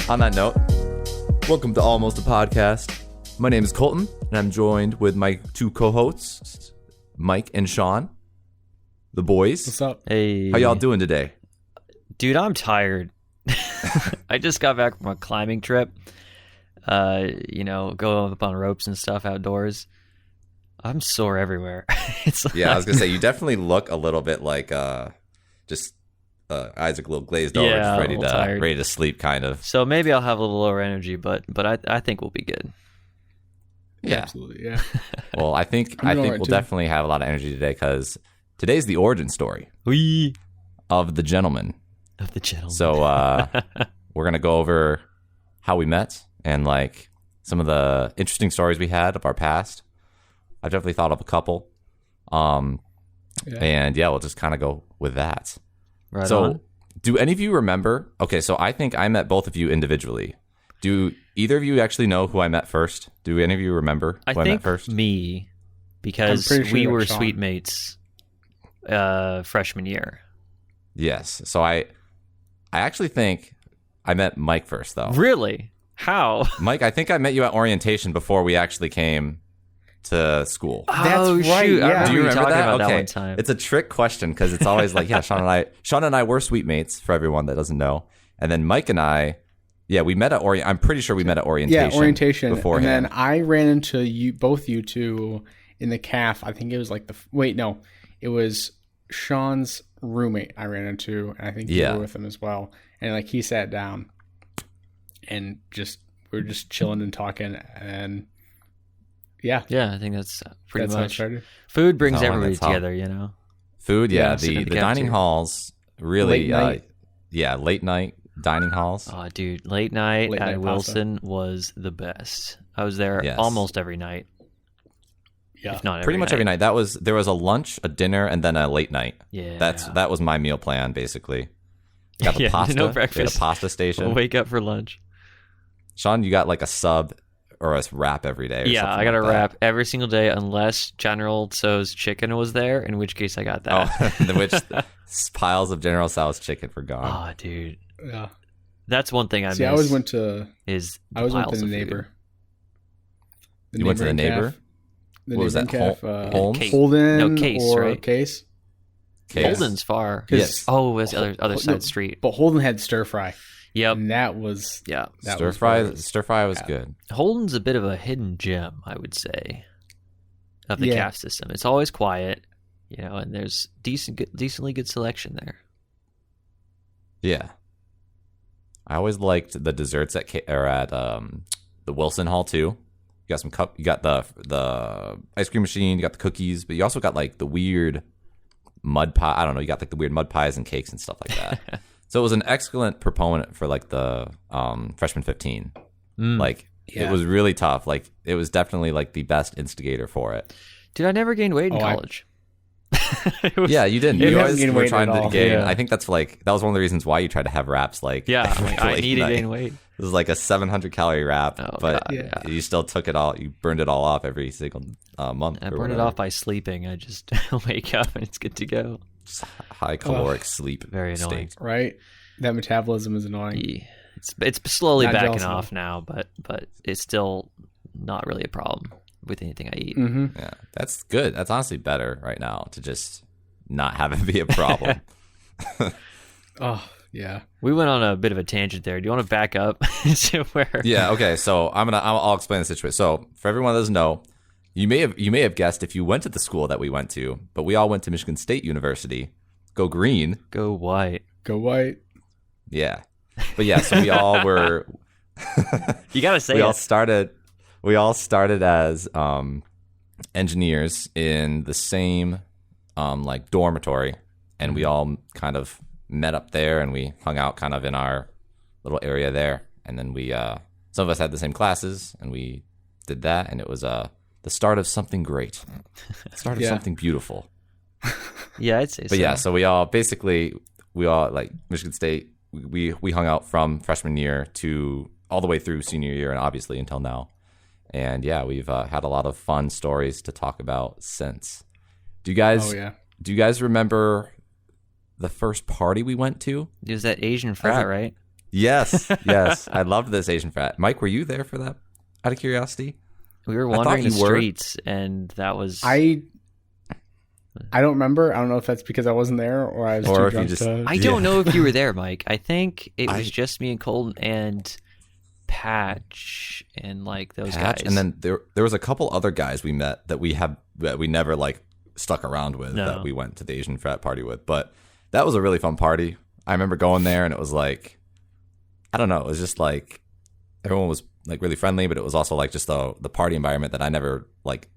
On that note, welcome to Almost a Podcast. My name is Colton, and I'm joined with my two co-hosts, Mike and Sean, the boys. What's up? Hey. How y'all doing today? Dude, I'm tired. I just got back from a climbing trip. Go up on ropes and stuff outdoors. I'm sore everywhere. Yeah, I was going to say, you definitely look a little bit like Isaac, a little glazed over, just ready to sleep, kind of. So maybe I'll have a little lower energy, but I think we'll be good. Yeah, absolutely. Yeah. Well, I think we'll definitely have a lot of energy today because today's the origin story of the gentleman. So we're gonna go over how we met and like some of the interesting stories we had of our past. I've definitely thought of a couple. And we'll just kind of go with that. Right so, on. Do any of you remember? Okay, so I think I met both of you individually. Do either of you actually know who I met first? Do any of you remember who I met first? Me, because we were suite mates freshman year. Yes. So I actually think I met Mike first, though. Really? How? Mike, I think I met you at orientation before we actually came to school. That's right. Shoot. Yeah. Do you remember that? About okay. that one time. It's a trick question because it's always like, yeah, Sean and I were suite mates for everyone that doesn't know. And then Mike and I, we met at I'm pretty sure we met at orientation. Yeah, orientation. Beforehand. And then I ran into both you two in the calf. I think it was like it was Sean's roommate I ran into, and I think you were with him as well. And like he sat down and we were just chilling and talking, and yeah, I think that's pretty much. Food brings everybody together, Food, the dining halls really, late night dining halls. Oh, dude, late night at Wilson was the best. I was there almost every night. Yeah, if not pretty much every night. There was a lunch, a dinner, and then a late night. Yeah, that was my meal plan basically. Got the pasta, no breakfast. A pasta station. We'll wake up for lunch. Sean, you got like a sub or a wrap every day. Yeah, I got a wrap every single day unless General Tso's chicken was there, in which case I got that. In which piles of General Tso's chicken were gone. Oh, dude. Yeah. That's one thing I miss. I always went to the neighbor. You went to the neighbor? What was that? Holmes? Holden? No, Case, or right? Case? Holden's far. Yes. Oh, it was the other side street. But Holden had stir fry. Yep. And that was... Yeah. Stir fry was good. Holden's a bit of a hidden gem, I would say, of the calf system. It's always quiet, and there's decently good selection there. Yeah. I always liked the desserts at the Wilson Hall too. You got you got the ice cream machine, you got the cookies, but you also got like the weird mud pie. I don't know, you got like the weird mud pies and cakes and stuff like that. So it was an excellent proponent for like the freshman 15. It was really tough. Like it was definitely like the best instigator for it. Dude, I never gained weight in college. You didn't. You always were trying to gain. Yeah. I think that was one of the reasons why you tried to have wraps. Like, I need to gain weight. It was like a 700 calorie wrap, you still took it all. You burned it all off every single month. I burned it off by sleeping. I just wake up and it's good to go. Just high caloric sleep. Very annoying, right? That metabolism is annoying. Yeah. It's slowly backing off now, but it's still not really a problem with anything I eat. Mm-hmm. Yeah, that's good. That's honestly better right now to just not have it be a problem. Oh, yeah. We went on a bit of a tangent there. Do you want to back up to where? Yeah. Okay. So I'll explain the situation. So for everyone that doesn't know, you may have guessed if you went to the school that we went to, but we all went to Michigan State University. Go green. Go white. Go white. Yeah. But yeah, so we all were. You gotta say we all started as engineers in the same like dormitory, and we all kind of met up there, and we hung out kind of in our little area there, and then we some of us had the same classes, and we did that, and it was the start of something great, the start of something beautiful. Yeah, I'd say so. But yeah, so we all like Michigan State. We hung out from freshman year to all the way through senior year, and obviously until now. And yeah, we've had a lot of fun stories to talk about since. Do you guys remember the first party we went to? It was that Asian frat, right? Yes, yes. I loved this Asian frat. Mike, were you there for that? Out of curiosity, We were wandering the streets, and that was. I don't remember. I don't know if that's because I wasn't there or I was too drunk to... I don't know if you were there, Mike. I think it was just me and Colton and Patch and like those guys. And then there was a couple other guys we met that we never like stuck around with that we went to the Asian frat party with. But that was a really fun party. I remember going there and it was like, I don't know, it was just like everyone was like really friendly, but it was also like just the party environment that I never like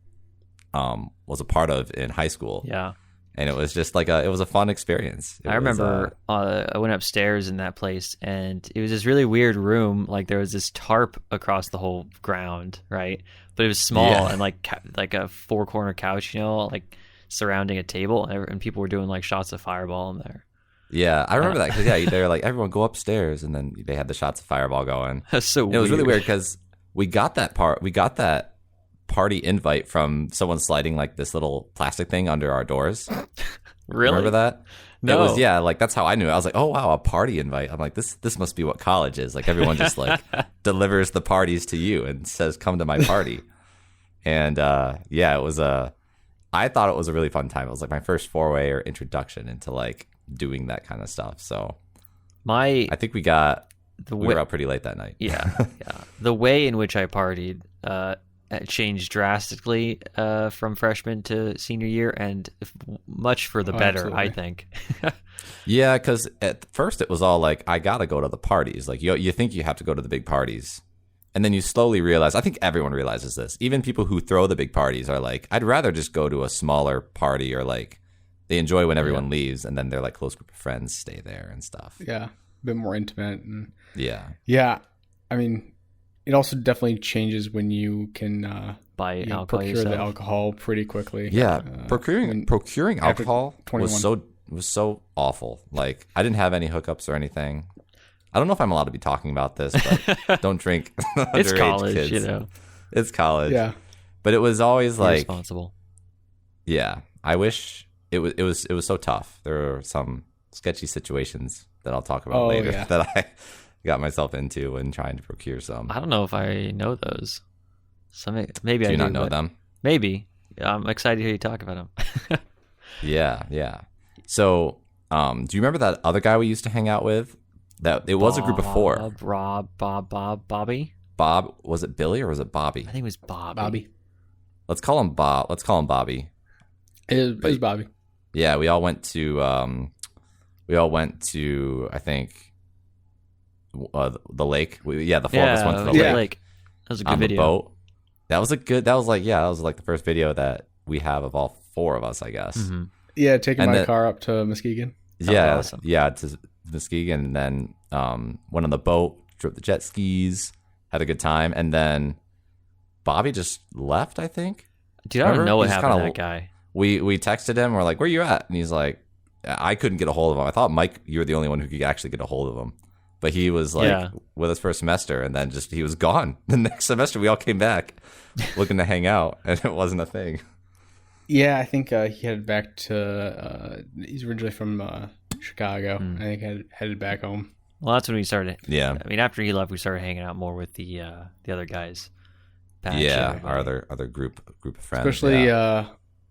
was a part of in high school. Yeah. And it was just like it was a fun experience. I remember I went upstairs in that place and it was this really weird room. Like there was this tarp across the whole ground, right? But it was small and like a 4-corner couch, you know, like surrounding a table, and people were doing like shots of Fireball in there. Yeah, I remember that because they're like, everyone go upstairs, and then they had the shots of Fireball going. That's so weird. It was really weird because we got that party invite from someone sliding like this little plastic thing under our doors. Really? Remember that? No. It was, like that's how I knew it. I was like, oh wow, a party invite. I'm like, this must be what college is. Like everyone just like delivers the parties to you and says, come to my party. And it was I thought it was a really fun time. It was like my first foray or introduction into like doing that kind of stuff. So I think we were out pretty late that night. Yeah. The way in which I partied changed drastically from freshman to senior year, and much for the better, absolutely. I think. Yeah, because at first it was all like, I gotta go to the parties. Like you think you have to go to the big parties, and then you slowly realize, I think everyone realizes this, even people who throw the big parties are like, I'd rather just go to a smaller party, or like they enjoy when everyone leaves, and then their like close group of friends stay there and stuff. Yeah, a bit more intimate. And yeah. I mean, it also definitely changes when you can buy alcohol procure yourself. the alcohol pretty quickly. Yeah, procuring alcohol was so awful. Like I didn't have any hookups or anything. I don't know if I'm allowed to be talking about this, but don't drink It's underage college, kids. you know. It's college. Yeah, but it was always like responsible. Yeah, I wish it was so tough. There were some sketchy situations that I'll talk about later that I got myself into when trying to procure some. I don't know if I know those. Maybe I do. Do you not know them? Maybe. I'm excited to hear you talk about them. Yeah. So, do you remember that other guy we used to hang out with? That it was a group of 4. Bobby. Bob, was it Billy or was it Bobby? I think it was Bobby. Bobby. Let's call him Bob. Let's call him Bobby. It was Bobby. Yeah, we all went to I think the lake. The 4 of us went to the lake. That was a good video. On the boat. That was like the first video that we have of all 4 of us, I guess. Mm-hmm. Yeah, taking my car up to Muskegon. Awesome. Yeah, to Muskegon, and then went on the boat, drove the jet skis, had a good time, and then Bobby just left, I think. Dude, I don't know what happened to that guy. We texted him, we're like, where you at? And he's like, I couldn't get a hold of him. I thought, Mike, you were the only one who could actually get a hold of him. But he was like with us for a semester, and then he was gone. The next semester, we all came back looking to hang out, and it wasn't a thing. Yeah, I think he headed back to. He's originally from Chicago. I think headed back home. Well, that's when we started. Yeah, I mean, after he left, we started hanging out more with the other guys. Our other group of friends. Especially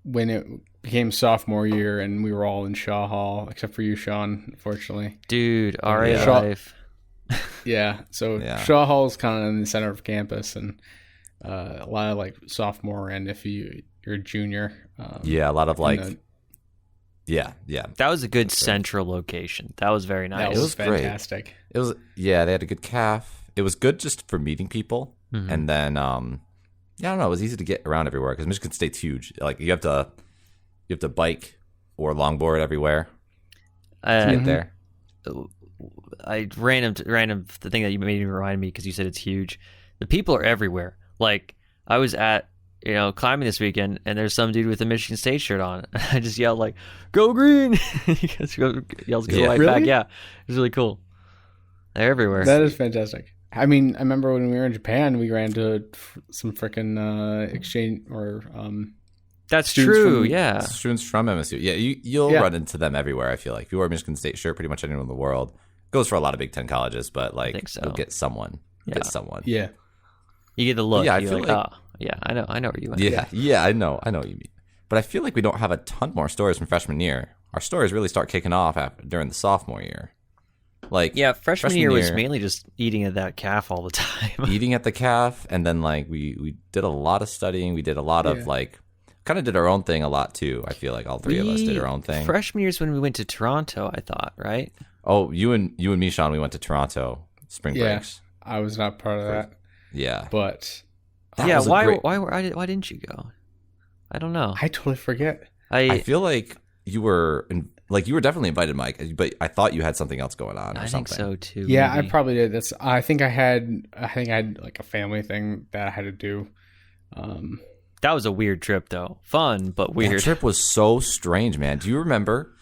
when it became sophomore year, and we were all in Shaw Hall, except for you, Sean. Unfortunately, dude, RA life. Yeah, so Shaw Hall is kind of in the center of campus, and a lot of like sophomore, and if you're a junior, a lot of like, that was a good central location. That was very nice. That was fantastic. Great. It was they had a good calf. It was good just for meeting people, and then I don't know, it was easy to get around everywhere because Michigan State's huge. Like you have to bike or longboard everywhere to get there. I random the thing that you made me remind me because you said it's huge. The people are everywhere. Like I was at climbing this weekend, and there's some dude with a Michigan State shirt on. I just yelled like, "Go Green!" He yells "Go right back." Yeah, it was really cool. They're everywhere. That is fantastic. I mean, I remember when we were in Japan, we ran to some freaking exchange or that's true. Yeah, students from MSU. Yeah, you'll run into them everywhere. I feel like if you wear a Michigan State shirt, pretty much anyone in the world, Goes for a lot of Big Ten colleges, but like think so. you'll get someone. Yeah. Get someone. Yeah. You get the look. Yeah, I You're feel like, like- oh, yeah, I know where you went. Yeah, I know what you mean. But I feel like we don't have a ton more stories from freshman year. Our stories really start kicking off during the sophomore year. Like Yeah, freshman year was mainly just eating at that calf all the time. eating at the calf, and then like we did a lot of studying. We did a lot of like kind of did our own thing a lot too. I feel like all three of us did our own thing. Freshman year's when we went to Toronto, I thought, right? Oh, you and me, Sean, we went to Toronto spring breaks. I was not part of that. Yeah, but why didn't you go? I don't know. I totally forget. I feel like you were definitely invited, Mike, but I thought you had something else going on. I think so too. Yeah, maybe. I probably did. I think I had like a family thing that I had to do. That was a weird trip, though. Fun, but weird. That trip was so strange, man. Do you remember?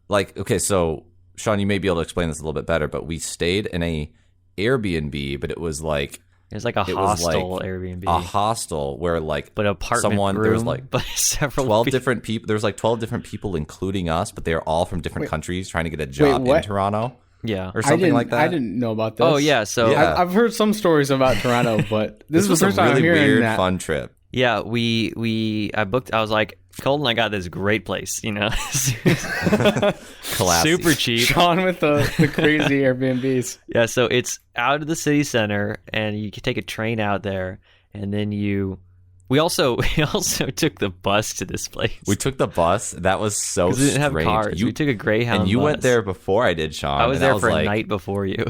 Like, okay, so Sean, you may be able to explain this a little bit better, but we stayed in a Airbnb, but it was like a hostel Airbnb, a hostel where like but apartment room, there was like but several 12 people. different people. There's like 12 different people, including us, but they're all from different countries trying to get a job in Toronto. Yeah, or something like that. I didn't know about this. Oh yeah, so I've heard some stories about Toronto, but this was the first time I'm hearing weird, that. Fun trip. Yeah, I booked. I was like, Colton, I got this great place. Classy. Super cheap. Sean with the crazy Airbnbs. Yeah, so it's out of the city center, and you can take a train out there, and then we also took the bus to this place. We took the bus. That was so strange. We didn't have cars. We took a Greyhound. And you bus. went there before I did, Sean. I was there for like, a night before you.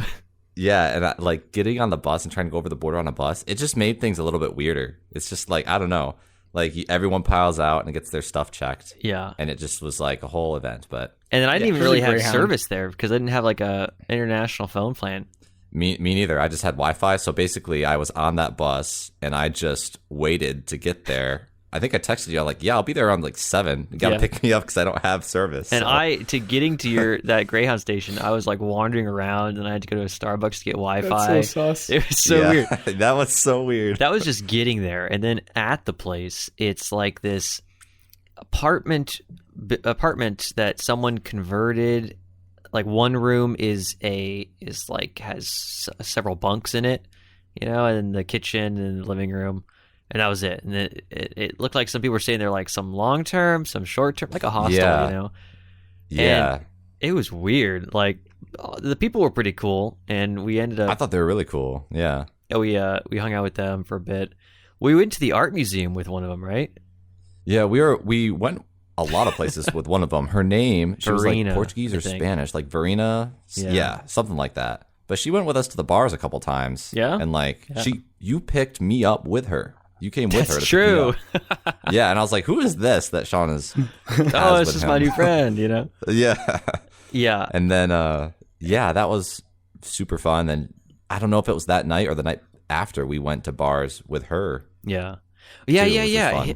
Yeah, and like getting on the bus and trying to go over the border on a bus, it just made things a little bit weirder. It's just like, I don't know. Like everyone piles out and gets their stuff checked. Yeah. And it just was like a whole event. And then I didn't even really have Greyhound. service there because I didn't have like a international phone plan. Me neither. I just had Wi-Fi. So basically I was on that bus and I just waited to get there. I think I texted you. I'm like, yeah, I'll be there around like 7. You got to pick me up because I don't have service. And getting to that Greyhound station, I was like wandering around and I had to go to a Starbucks to get Wi-Fi. That's so sus. It was so weird. That was so weird. That was just getting there. And then at the place, it's like this apartment that someone converted. Like one room has several bunks in it, and the kitchen and the living room. And that was it. And it looked like some people were staying there like some long-term, some short-term, like a hostel, Yeah. And it was weird. Like the people were pretty cool, and we ended up. I thought they were really cool. Yeah. We hung out with them for a bit. We went to the art museum with one of them, right? Yeah, we went a lot of places with one of them. Her name, she was like Portuguese or Spanish, like Verena. Yeah, something like that. But she went with us to the bars a couple times. Yeah. And like you picked me up with her. You came with her. That's true. Yeah, and I was like, "Who is this that Sean is?" Oh, this is my new friend. Yeah. Yeah. And then, that was super fun. Then I don't know if it was that night or the night after we went to bars with her. Yeah. Yeah.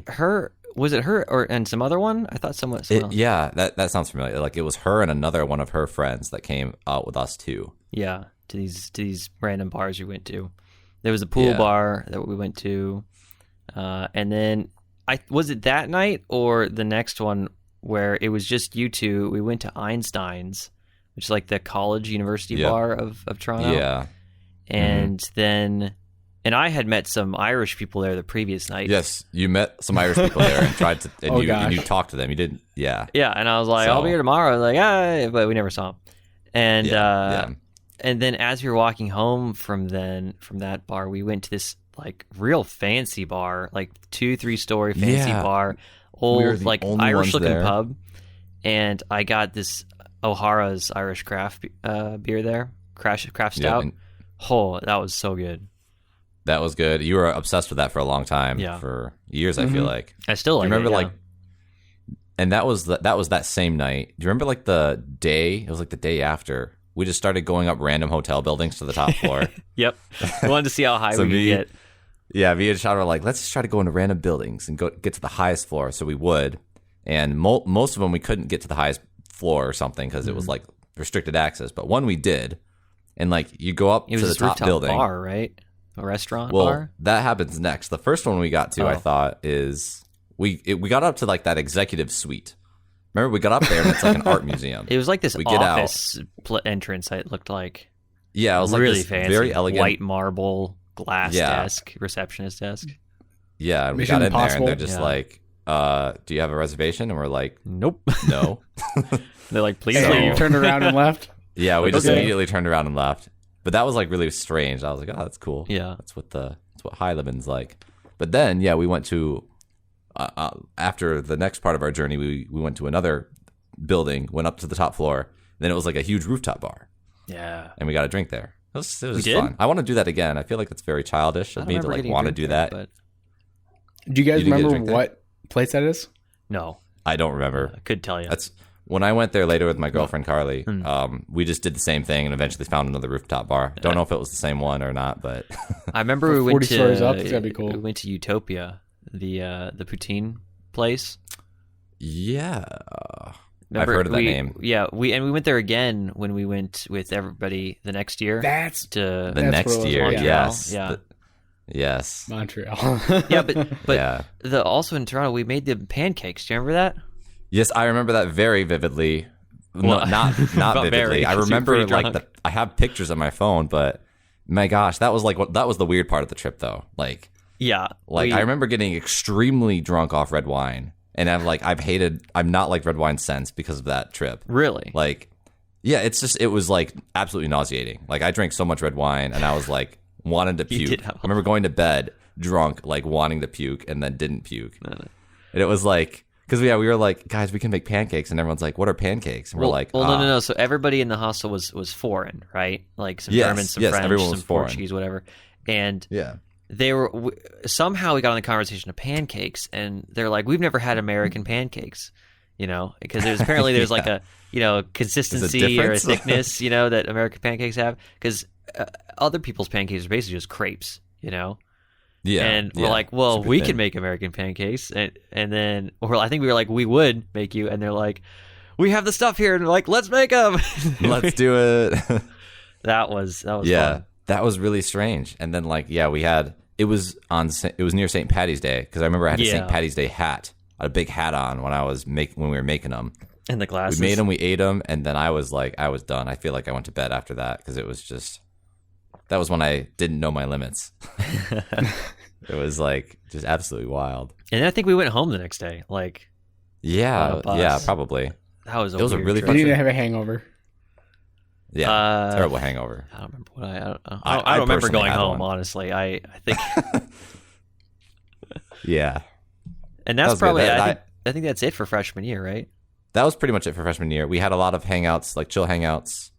Was it her and some other one? I thought someone else. Yeah, that sounds familiar. Like it was her and another one of her friends that came out with us too. Yeah, to these random bars we went to. There was a pool bar that we went to. And then was it that night or the next one where it was just you two? We went to Einstein's, which is like the college university bar of Toronto. Yeah. And then I had met some Irish people there the previous night. Yes, you met some Irish people there and tried to and you talked to them. You didn't. Yeah. Yeah, and I was like, I'll be here tomorrow. I was like, but we never saw them. And and then as we were walking home from that bar, we went to this like real fancy bar, like 2-3 story fancy bar, old like Irish looking pub, and I got this O'Hara's Irish craft beer there, craft stout. That was so good. That was good. You were obsessed with that for a long time, for years. I feel like I still like. Remember it, and that was that same night. Do you remember like the day? It was like the day after. We just started going up random hotel buildings to the top floor. Yep, we wanted to see how high we could get. Yeah, me and Sean were like, let's just try to go into random buildings and get to the highest floor. So we would, and most of them we couldn't get to the highest floor or something because it was like restricted access. But one we did, and like you go up to the top building, bar, right? A restaurant well, bar. That happens next. The first one we got to, I thought, is we got up to like that executive suite, Remember, we got up there and it's like an art museum. It was like this We get out. office entrance. It looked like Yeah, it was really like this fancy, very elegant white marble glass Yeah. desk, receptionist desk. Yeah, and we Mission got in there and Impossible? they're just Yeah. like, do you have a reservation? And we're like, Nope. no. They're like, please So leave. you turned around and left. Yeah, we just Okay. immediately turned around and left. But that was like really strange. I was like, oh, that's cool. Yeah. That's what high living's like. But then, yeah, we went to after the next part of our journey, we went to another building, went up to the top floor. Then it was like a huge rooftop bar, Yeah. and we got a drink there. It was just did? fun. I want to do that again. I feel like it's very childish I of don't me to remember like getting a want to drink do there, that. but Do you guys You didn't get a remember drink there? what place that is? no, I don't remember. I could tell you. That's when I went there later with my girlfriend Carly. We just did the same thing and eventually found another rooftop bar. Don't know if it was the same one or not, but I remember we went 40 to stories up, it's gotta be cool. We went to Utopia, the poutine place. yeah, Remember, I've heard of that we- name. Yeah, we went there again when we went with everybody the next year That's to The That's next what it was, year, Montreal. yes, Yeah. yes, Montreal. yeah, but yeah. also in Toronto we made the pancakes. Do you remember that? Yes, I remember that very vividly. No, Well, not not vividly. very, I 'cause you're remember pretty like drunk. I have pictures on my phone, but my gosh, that was the weird part of the trip though. Like Yeah, I remember getting extremely drunk off red wine, and I've not liked red wine since because of that trip. really. Like, yeah, it was like absolutely nauseating. Like I drank so much red wine, and I was like wanted to You puke. did have I remember going to bed drunk, like wanting to puke, and then didn't puke. No. And it was like, because we were like, guys, we can make pancakes, and everyone's like, what are pancakes? And we're like, no. So everybody in the hostel was foreign, right? Like some Yes, Germans, some yes, French, everyone some was foreign. Portuguese, whatever. And yeah, they were somehow we got on the conversation of pancakes, and they're like, we've never had American pancakes, because there's like a consistency or a difference? thickness, that American pancakes have, because other people's pancakes are basically just crepes, yeah. and we're yeah. like, well, Super we thin. can make American pancakes, and then I think we were like, we would make you, and they're like, we have the stuff here, and we're like, let's make them. Let's do it. That was Yeah, fun. that was really strange. And then it was near St. Patty's Day, because I remember I had a Yeah. St. Patty's Day hat, a big hat on when we were making them. And the glasses. We made them, we ate them, and then I was done. I feel like I went to bed after that because it was just that was when I didn't know my limits. It was like just absolutely wild. And then I think we went home the next day. Like Yeah, On a bus. yeah, probably. that was It was a weird really trip. fun You trip. didn't have a hangover. Yeah, terrible hangover. I don't remember what I don't I remember personally going had home. one. Honestly, I think, Yeah, and That that's was good. probably That- I think that's it for freshman year, right? that was pretty much it for freshman year. We had a lot of hangouts, like chill hangouts,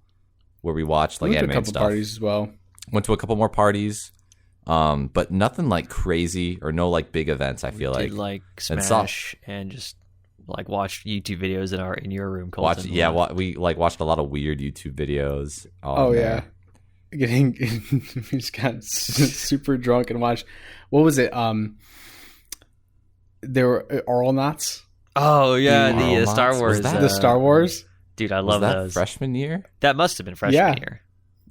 where we watched like We went to a animated couple stuff. parties as well. Went to a couple more parties, but nothing like crazy or no like big events. I feel Did like like and saw- Smash and just like watch YouTube videos in your room. watch. Colton. Yeah, we like watched a lot of weird YouTube videos. Oh on yeah, there. we just got super drunk and watched. What was it? There were Oral Knots, Oh yeah, Dude, the Oral Star Knots? Wars. Was that- the Star Wars. Dude, I Was love that those. freshman year? That must have been freshman Yeah. year.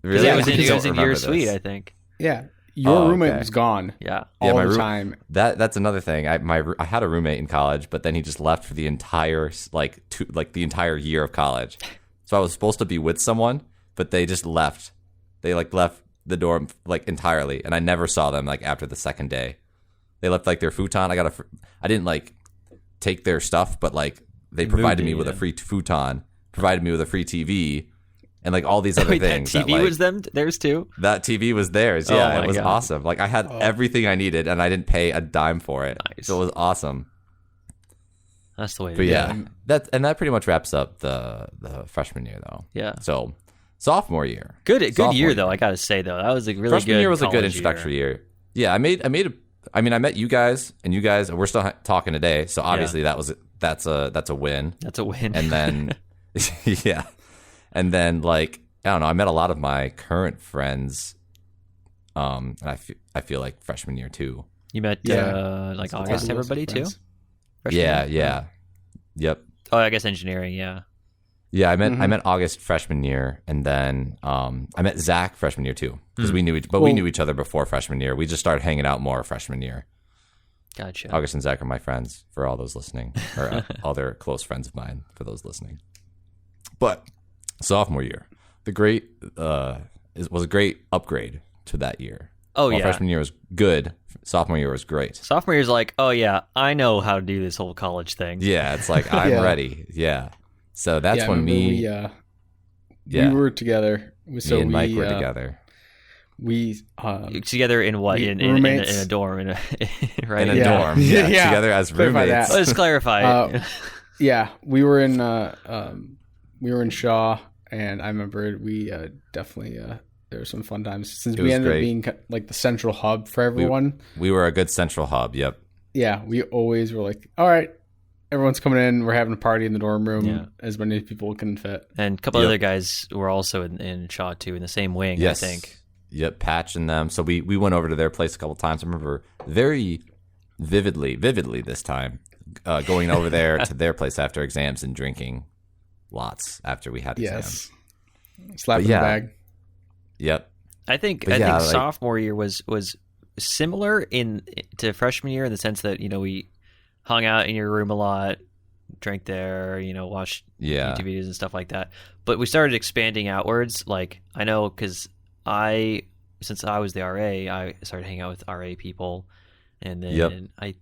'Cause Really? It was in, I it don't was in remember your this. suite, I think. Yeah, your Oh, roommate okay. was gone Yeah. Yeah, all my the room- time. That's another thing. I had a roommate in college, but then he just left for the entire the entire year of college. So I was supposed to be with someone, but they just left. They left the dorm entirely, and I never saw them after the second day. They left their futon. I didn't take their stuff, but they provided moved it, me with a yeah. free futon, provided me with a free TV, and all these other Wait, that things. TV was theirs too. That TV was theirs. Oh Yeah, my it was God. awesome. I had everything I needed, and I didn't pay a dime for it. Nice. So it was awesome. That's the way to But do yeah, it. that pretty much wraps up the freshman year, though. Yeah. So sophomore year, Good Sophomore year though. I gotta say though, that was a really freshman good. year was a good college introductory year. Yeah, I met you guys, and we're still talking today. So obviously that's a win. That's a win. And then yeah, and then I don't know. I met a lot of my current friends. And I feel like freshman year too. You met Yeah. like All August the everybody too. friends. Freshman Yeah, year? yeah, yep. Oh, I guess engineering. Yeah. Yeah, I met August freshman year, and then I met Zach freshman year too, because we knew each other before freshman year. We just started hanging out more freshman year. Gotcha. August and Zach are my friends for all those listening, or other close friends of mine for those listening. But sophomore year, was a great upgrade to that year. Oh, While yeah. freshman year was good. Sophomore year was great. Sophomore year's like, oh, yeah, I know how to do this whole college thing. Yeah, it's like, I'm ready. Yeah. So that's when we were together. So me and Mike were together. We together in what? In a dorm, right? In a dorm. Yeah. Together as roommates. Let's clarify. We were in Shaw, and I remember we definitely there were some fun times since we ended up being like the central hub for everyone. We were a good central hub. Yep. Yeah, we always were like, all right, everyone's coming in. We're having a party in the dorm room. Yeah. As many people can fit. And a couple other guys were also in Shaw too, in the same wing. Yes. I think. Yep, Patch and them. So we went over to their place a couple times. I remember very vividly this time going over there to their place after exams and drinking lots after we had exams. Slapping the bag. Yep. I think sophomore year was similar to freshman year in the sense that, we hung out in your room a lot, drank there, watched YouTube videos and stuff like that. But we started expanding outwards. Like, I know because since I was the RA, I started hanging out with RA people. And then I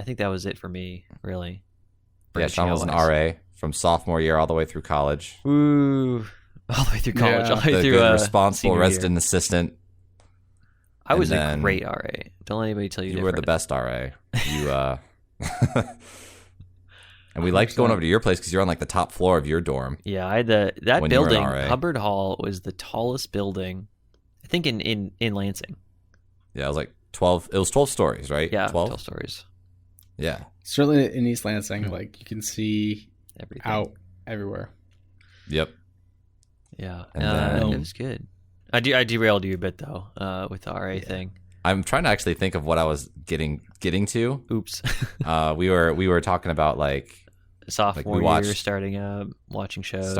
think that was it for me, really. Yeah, Sean was an RA from sophomore year all the way through college. Ooh. All the way through college, all the way through responsible resident assistant. I was a great RA. Don't let anybody tell you different. You were the best RA. And we liked going over to your place because you're on like the top floor of your dorm. Yeah, I had that building. Hubbard Hall was the tallest building, I think in Lansing. Yeah, it was like 12. It was 12 stories, right? Yeah, 12 stories. Yeah, certainly in East Lansing, like you can see everything out everywhere. Yep. Yeah, it was good. I derailed you a bit though with the RA thing. I'm trying to actually think of what I was getting to. Oops. We were talking about like sophomore year, starting up, watching shows.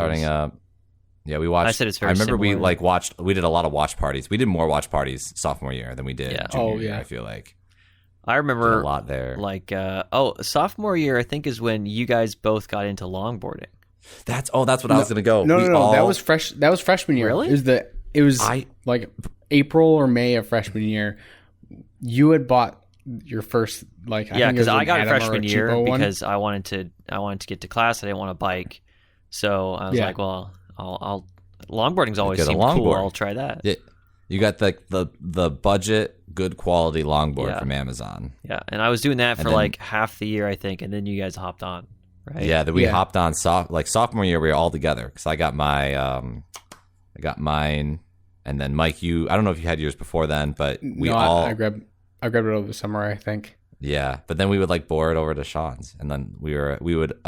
Yeah, we watched. I said it's very. I remember similar. we did a lot of watch parties. We did more watch parties sophomore year than we did junior year. I feel like. I remember a lot there. Like sophomore year, I think is when you guys both got into longboarding. That's what I was gonna go. No. That was freshman year. Really? It was like April or May of freshman year. You had bought your first because I got it freshman year because I wanted to get to class. I didn't want to bike, so I was like, well, I'll longboarding's always seemed cool. I'll try that. Yeah. You got the budget, good quality longboard from Amazon. Yeah, and I was doing that for like half the year, I think, and then you guys hopped on. Right? Yeah, we hopped on sophomore year. We were all together because I got mine, and then Mike, I don't know if you had yours before then, but I grabbed it over the summer, I think. Yeah, but then we would board over to Sean's, and then we would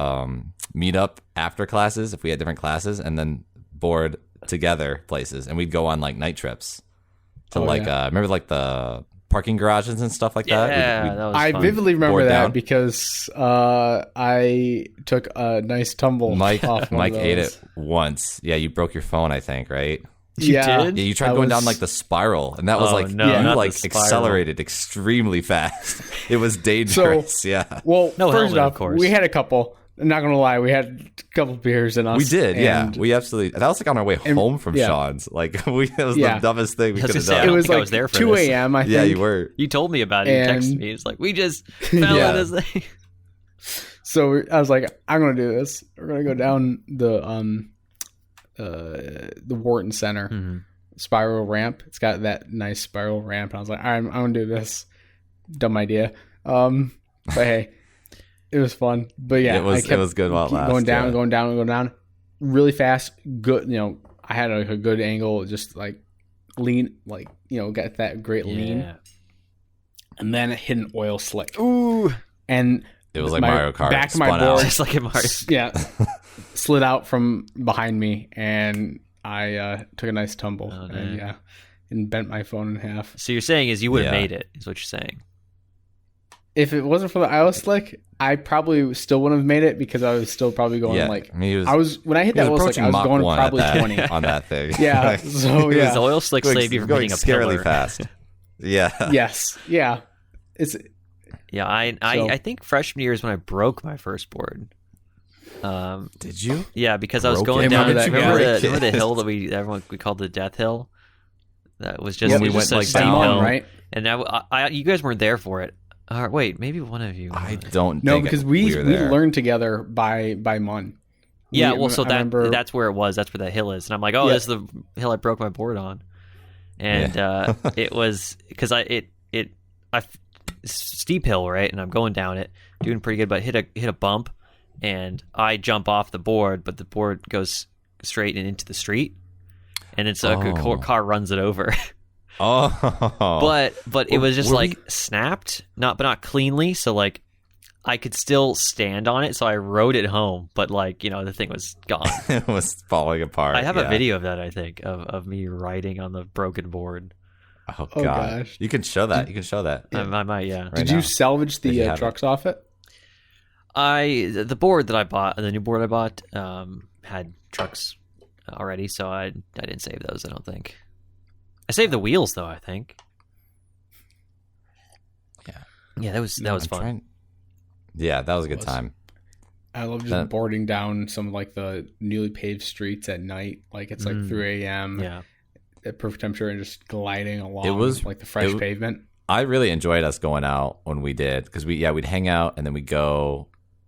meet up after classes if we had different classes, and then board together places, and we'd go on night trips to remember the parking garages and stuff like that. Yeah, that was fun. I vividly remember that because I took a nice tumble. Mike off ate it once. Yeah, you broke your phone, I think, right? You did? Yeah, you tried going down the spiral, and that was accelerated extremely fast. It was dangerous. Well, no first helmet, off, of course. we had a couple. I'm not gonna lie, we had a couple beers in us. We did, we absolutely. That was on our way home from Sean's. It was the dumbest thing we could have done. It was I was there for 2 a.m. I think. Yeah, you were. You told me about it. You texted me. It's like we just fell in this thing. So I was like, I'm gonna do this. We're gonna go down the Wharton Center spiral ramp. It's got that nice spiral ramp. And I was like, all right, I'm gonna do this. Dumb idea. But hey, it was fun. But yeah, it was good while it lasted. Going down, really fast. Good, I had a good angle, just lean, got that great lean. And then it hit an oil slick. Ooh, and it was like Mario Kart. Back of my board, just like in Mario. Yeah, slid out from behind me, and I took a nice tumble. And bent my phone in half. So you're saying you would have made it? Is what you're saying? If it wasn't for the oil slick, I probably still wouldn't have made it because I was still probably going when I hit that oil slick, I was going probably 20 on that thing. Yeah, so the oil slick saved you from hitting a pillar. Scarily fast. Yeah. Yes. Yeah. It's Yeah, I think freshman year is when I broke my first board. Did you? Yeah, because I was Broke going it? down. Remember Remember the hill that we called the Death Hill? That was just When we it was went, just a like, steep down, hill, right? And you guys weren't there for it. Wait, maybe one of you. I don't. No, think because we we were there. learned together by Mon. Yeah, well, so I remember, that's where it was. That's where that hill is. And I'm like, oh, this is the hill I broke my board on. And it was because steep hill, right? And I'm going down it, doing pretty good, but hit a bump, and I jump off the board, but the board goes straight into the street, and it's a car runs it over. Oh, but it was just snapped, not cleanly, so like I could still stand on it, so I rode it home, but the thing was gone. It was falling apart. I have a video of that, I think, of me riding on the broken board. Oh gosh. You can show that. I might, yeah. Right Did now. you salvage the trucks off it? The board that I bought, the new board I bought, had trucks already, so I didn't save those. I don't think. I saved the wheels though. I think. Yeah, that was fun. Yeah, that was a good time. I love just boarding down some of the newly paved streets at night. Like it's 3 a.m. Yeah. At perfect temperature and just gliding along. It was the fresh pavement. I really enjoyed us going out when we did because we'd hang out and then we'd go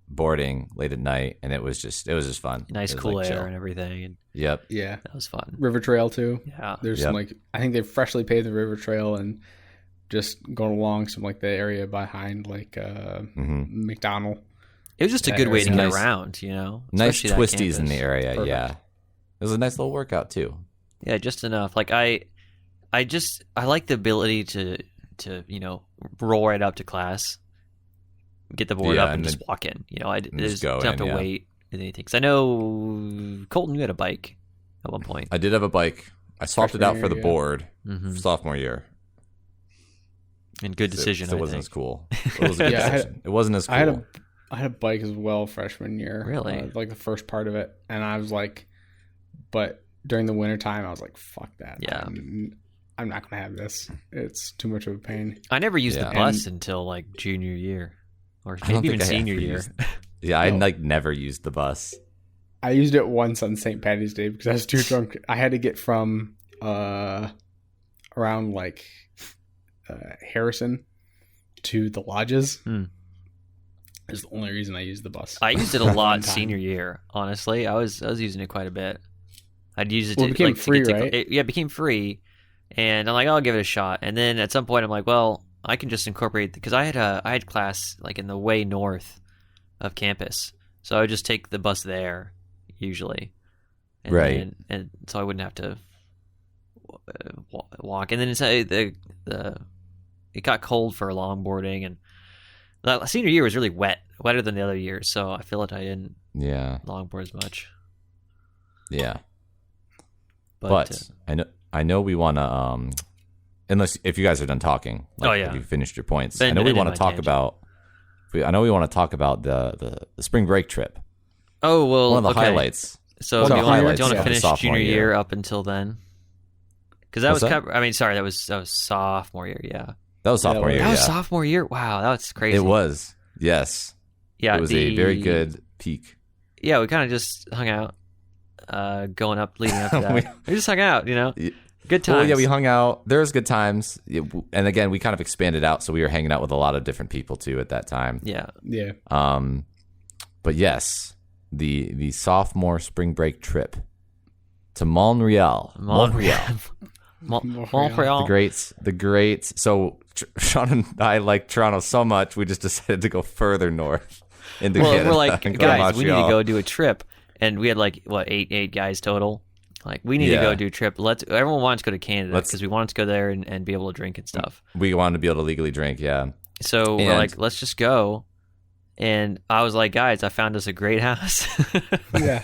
boarding late at night, and it was just fun. Nice cool air and everything. And yep. Yeah. That was fun. River Trail too. Yeah. There's some I think they've freshly paved the River Trail and just going along some the area behind McDonald. It was just a good way to get around, Nice twisties in the area. Perfect. Yeah. It was a nice little workout too. Yeah, just enough. I like the ability to roll right up to class, get the board up, and just walk in. I don't have to wait or anything. Because I know Colton, you had a bike at one point. I did have a bike. I swapped it out for the board sophomore year. And good decision. It wasn't as cool. It was a good decision. It wasn't as cool. I had a bike as well freshman year. Really? The first part of it, and I was but during the wintertime, I was like, fuck that. Yeah. I'm not going to have this. It's too much of a pain. I never used the bus until junior year or maybe even senior year. I never used the bus. I used it once on St. Patty's Day because I was too drunk. I had to get from around Harrison to the lodges. Is the only reason I used the bus. I used it a lot senior year. Honestly, I was using it quite a bit. I'd use it. Well, it became free, right? It became free, and I'm like, I'll give it a shot. And then at some point, I'm like, well, I can just incorporate because I had class in the way north of campus, so I would just take the bus there usually, and so I wouldn't have to walk. And then it got cold for longboarding, and the senior year was really wetter than the other years. So I feel like I didn't longboard as much. Yeah. But I know we want to unless if you guys are done talking, if you finished your points. I know we want to talk about the spring break trip. Oh, well, one of the highlights. So do you want to finish junior year up until then? Because that was that was sophomore year. Yeah, that was sophomore year. That was sophomore year. Wow, that's crazy. It was. Yes. Yeah, it was a very good peak. Yeah, we kind of just hung out. Going up, leading up to that. We just hung out, good times. Well, yeah, we hung out. There was good times, and again, we kind of expanded out, so we were hanging out with a lot of different people too at that time. Yeah. But yes, the sophomore spring break trip to Montreal. Montreal. The greats. So Sean and I like Toronto so much, we just decided to go further north into Canada. We're like, guys, we need to go do a trip. And we had eight guys total. We need to go do a trip. Everyone wanted to go to Canada because we wanted to go there and be able to drink and stuff. We wanted to be able to legally drink, yeah. So we're like, let's just go. And I was like, guys, I found us a great house. Yeah.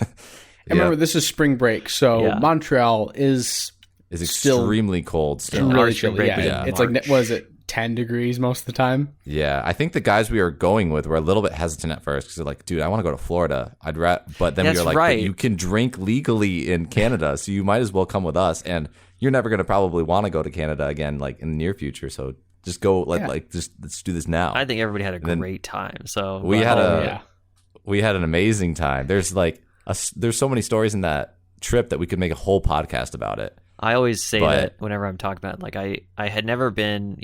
I remember this is spring break, so Montreal is extremely cold still. Really chilly. Yeah. It's what is it? 10 degrees most of the time. Yeah, I think the guys we were going with were a little bit hesitant at first because they're like, dude, I want to go to Florida. but then we were like, but you can drink legally in Canada, so you might as well come with us. And you're never going to probably want to go to Canada again, in the near future. So Just go. Let's do this now. I think everybody had a great time. So we had an amazing time. There's there's so many stories in that trip that we could make a whole podcast about it. I always say that whenever I'm talking about it, like I had never been,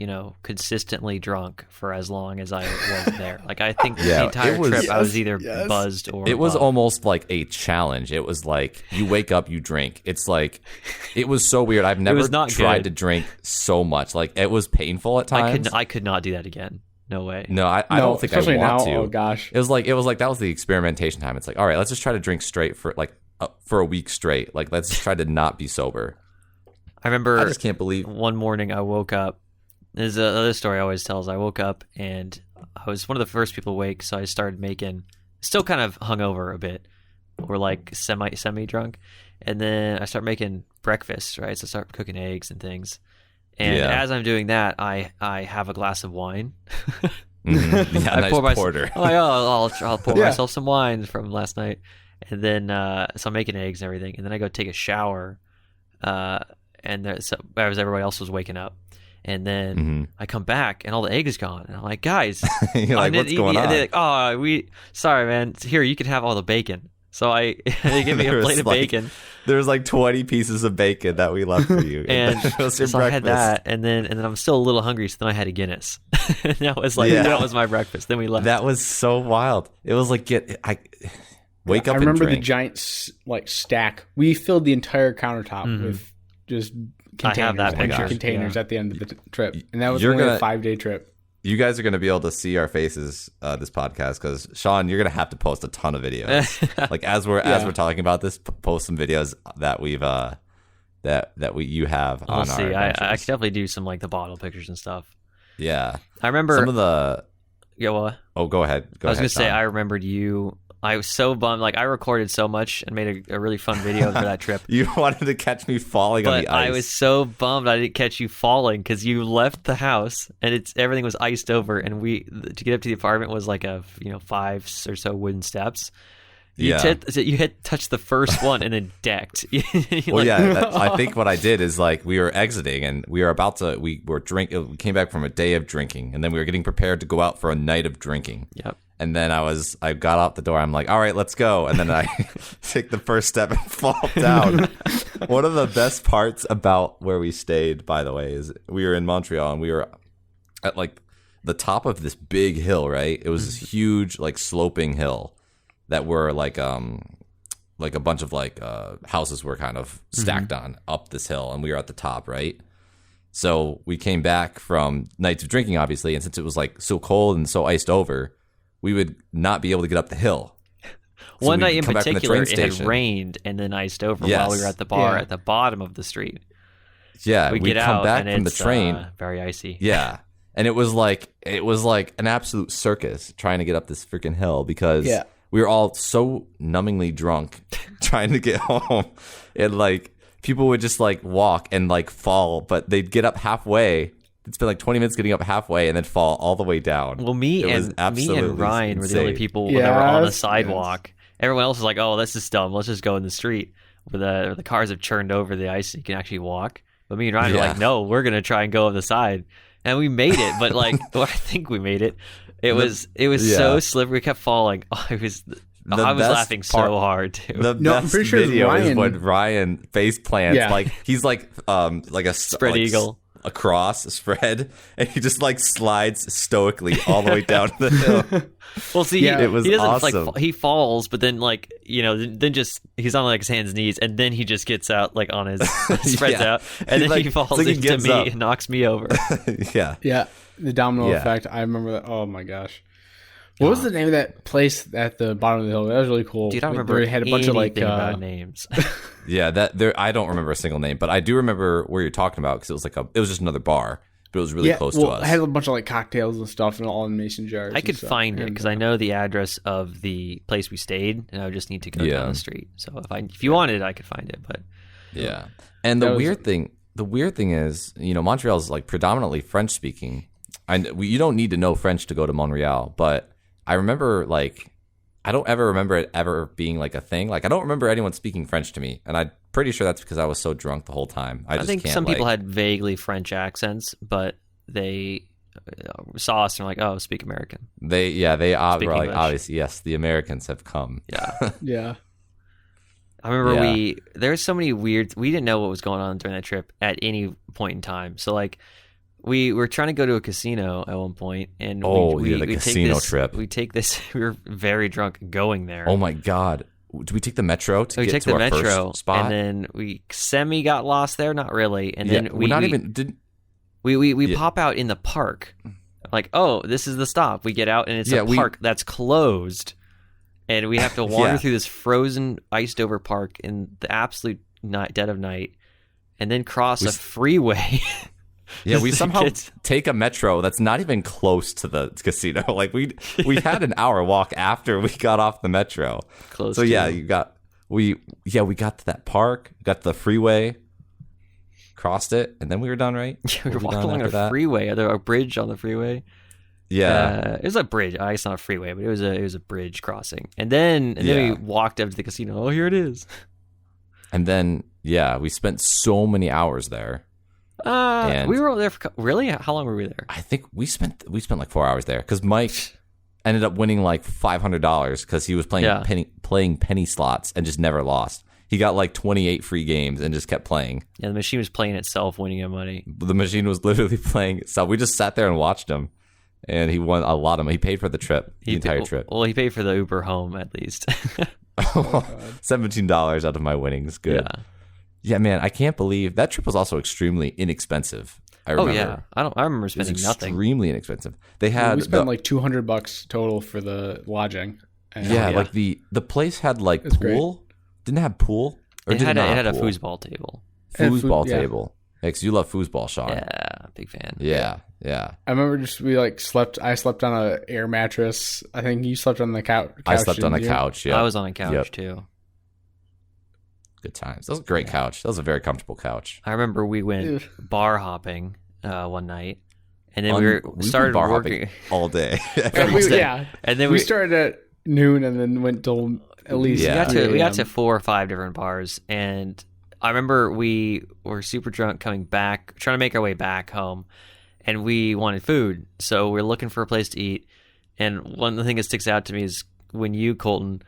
consistently drunk for as long as I was there. Like I think the entire trip I was either buzzed or it was almost like a challenge. It was like you wake up, you drink. It's like it was so weird. I've never tried to drink so much. Like it was painful at times. I could not do that again. No way. No, I don't think I want now, to. Oh gosh. It was like that was the experimentation time. It's like, all right, let's just try to drink straight for a week straight. Like let's try to not be sober. I remember I just can't believe one morning I woke up. There's another story I always tell. I woke up and I was one of the first people awake, so I started making, still kind of hungover a bit, or like semi drunk, and then I start making breakfast. Right, so I start cooking eggs and things. And as I'm doing that, I have a glass of wine. Mm-hmm. Yeah, I pour porter. I'm like, I'll pour myself some wine from last night, and then so I'm making eggs and everything, and then I go take a shower. And as everybody else was waking up, and then I come back and all the egg is gone, and I'm like, guys, you're like, what's going on? They're like, sorry, man. Here, you can have all the bacon. So they give me a plate of bacon. There was like 20 pieces of bacon that we left for you, and so I had that, and then I'm still a little hungry, so then I had a Guinness. And that was that was my breakfast. Then we left. That was so wild. It was like wake up. I remember and drink. the giant stack. We filled the entire countertop with just containers. I have that picture. Containers at the end of the trip, and that was only a 5-day trip. You guys are going to be able to see our faces this podcast because Sean, you're going to have to post a ton of videos. Like as we're talking about this, post some videos that we've you have we'll on see. our. I could definitely do some like the bottle pictures and stuff. Yeah, I remember some of the. Yeah, what? Oh, go ahead. I was going to say I remembered you. I was so bummed. Like I recorded so much and made a really fun video for that trip. You wanted to catch me falling on the ice. I was so bummed I didn't catch you falling because you left the house and everything was iced over, and to get up to the apartment was like 5 or so wooden steps. You touched the first one and then decked. I think what I did is like we were exiting and we came back from a day of drinking, and then we were getting prepared to go out for a night of drinking. Yep. And then I got out the door. I'm like, all right, let's go. And then I take the first step and fall down. One of the best parts about where we stayed, by the way, is we were in Montreal and we were at like the top of this big hill, right? It was this huge, like sloping hill that were like a bunch of like houses were kind of stacked on up this hill, and we were at the top, right? So we came back from nights of drinking, obviously, and since it was like so cold and so iced over, we would not be able to get up the hill. So one night in particular, it had rained and then iced over while we were at the bar at the bottom of the street. Yeah, we get come out back from the train, very icy. Yeah, and it was like an absolute circus trying to get up this freaking hill because we were all so numbingly drunk trying to get home, and like people would just like walk and like fall, but they'd get up halfway. It'd spend like 20 minutes getting up halfway and then fall all the way down. Well, me and Ryan were the only people that were on the sidewalk. Everyone else was like, "Oh, this is dumb. Let's just go in the street where the cars have churned over the ice. So you can actually walk." But me and Ryan were like, "No, we're gonna try and go on the side," and we made it. But like, I think we made it. It was so slippery. We kept falling. I was laughing so hard too. The best video is when Ryan face plants like he's like a spread eagle. A cross spread, and he just like slides stoically all the way down the hill. Well, see, it was he doesn't awesome. Like he falls, but then like then just he's on like his hands and knees, and then he just gets out like on his spreads out, and then he falls into me and knocks me over. Yeah, the domino effect. I remember that. Oh my gosh. What was the name of that place at the bottom of the hill? That was really cool. Dude, I remember it had a bunch of like about names. I don't remember a single name, but I do remember where you're talking about because it was it was just another bar, but it was really close to us. It had a bunch of like cocktails and stuff and all in mason jars. I could find it because I know the address of the place we stayed, and I would just need to go down the street. So if you wanted, I could find it. But and the weird thing is, Montreal is like predominantly French speaking, and you don't need to know French to go to Montreal, but I remember I don't ever remember it ever being like a thing. Like I don't remember anyone speaking French to me, and I'm pretty sure that's because I was so drunk the whole time. I think some people had vaguely French accents, but they saw us and were like, "Oh, speak American." They Speak were like, English. obviously, yes, the Americans have come. Yeah. Yeah. I remember there's so many weird. We didn't know what was going on during that trip at any point in time. So like, we were trying to go to a casino at one point, and the casino trip. We take this. We were very drunk going there. Oh my god! Do we take the metro to we get take to the our metro, first spot? and then we semi got lost there. Not really, and then we're not even did. We pop out in the park. Like, oh, this is the stop. We get out, and it's a park that's closed. And we have to wander through this frozen, iced-over park in the absolute dead of night, and then cross a freeway. Yeah, we somehow take a metro that's not even close to the casino. Like we had an hour walk after we got off the metro. Close. So we got to that park, got to the freeway, crossed it, and then we were done. Right? Yeah, we were walking along a freeway, a bridge on the freeway. Yeah, it was a bridge. It's not a freeway, but it was a bridge crossing. And then we walked up to the casino. Oh, here it is. And then we spent so many hours there. And we were there for really. How long were we there? I think we spent like 4 hours there because Mike ended up winning like $500 because he was playing penny slots and just never lost. He got like 28 free games and just kept playing. Yeah, the machine was playing itself, winning him money. The machine was literally playing itself. We just sat there and watched him. And he won a lot of money. He paid for the trip, the entire trip. Well, he paid for the Uber home at least. $17 out of my winnings. Good. Yeah, man, I can't believe that trip was also extremely inexpensive. I remember. Oh yeah, I remember spending nothing. Extremely inexpensive. They had we spent like $200 total for the lodging. Like the place had like pool. Great. Didn't it have pool? Or it had a foosball table. Foosball table. Because you love foosball, Sean. Yeah, big fan. Yeah. I remember I slept on an air mattress. I think you slept on the couch. I slept on a couch, yeah. I was on a couch, too. Good times. That was a great couch. That was a very comfortable couch. I remember we went bar hopping one night, and then we started bar working all day. And then we started at noon and then went till at least we got to 4 or 5 different bars, and I remember we were super drunk coming back, trying to make our way back home, and we wanted food. So we're looking for a place to eat. And one of the things that sticks out to me is when you, Colton,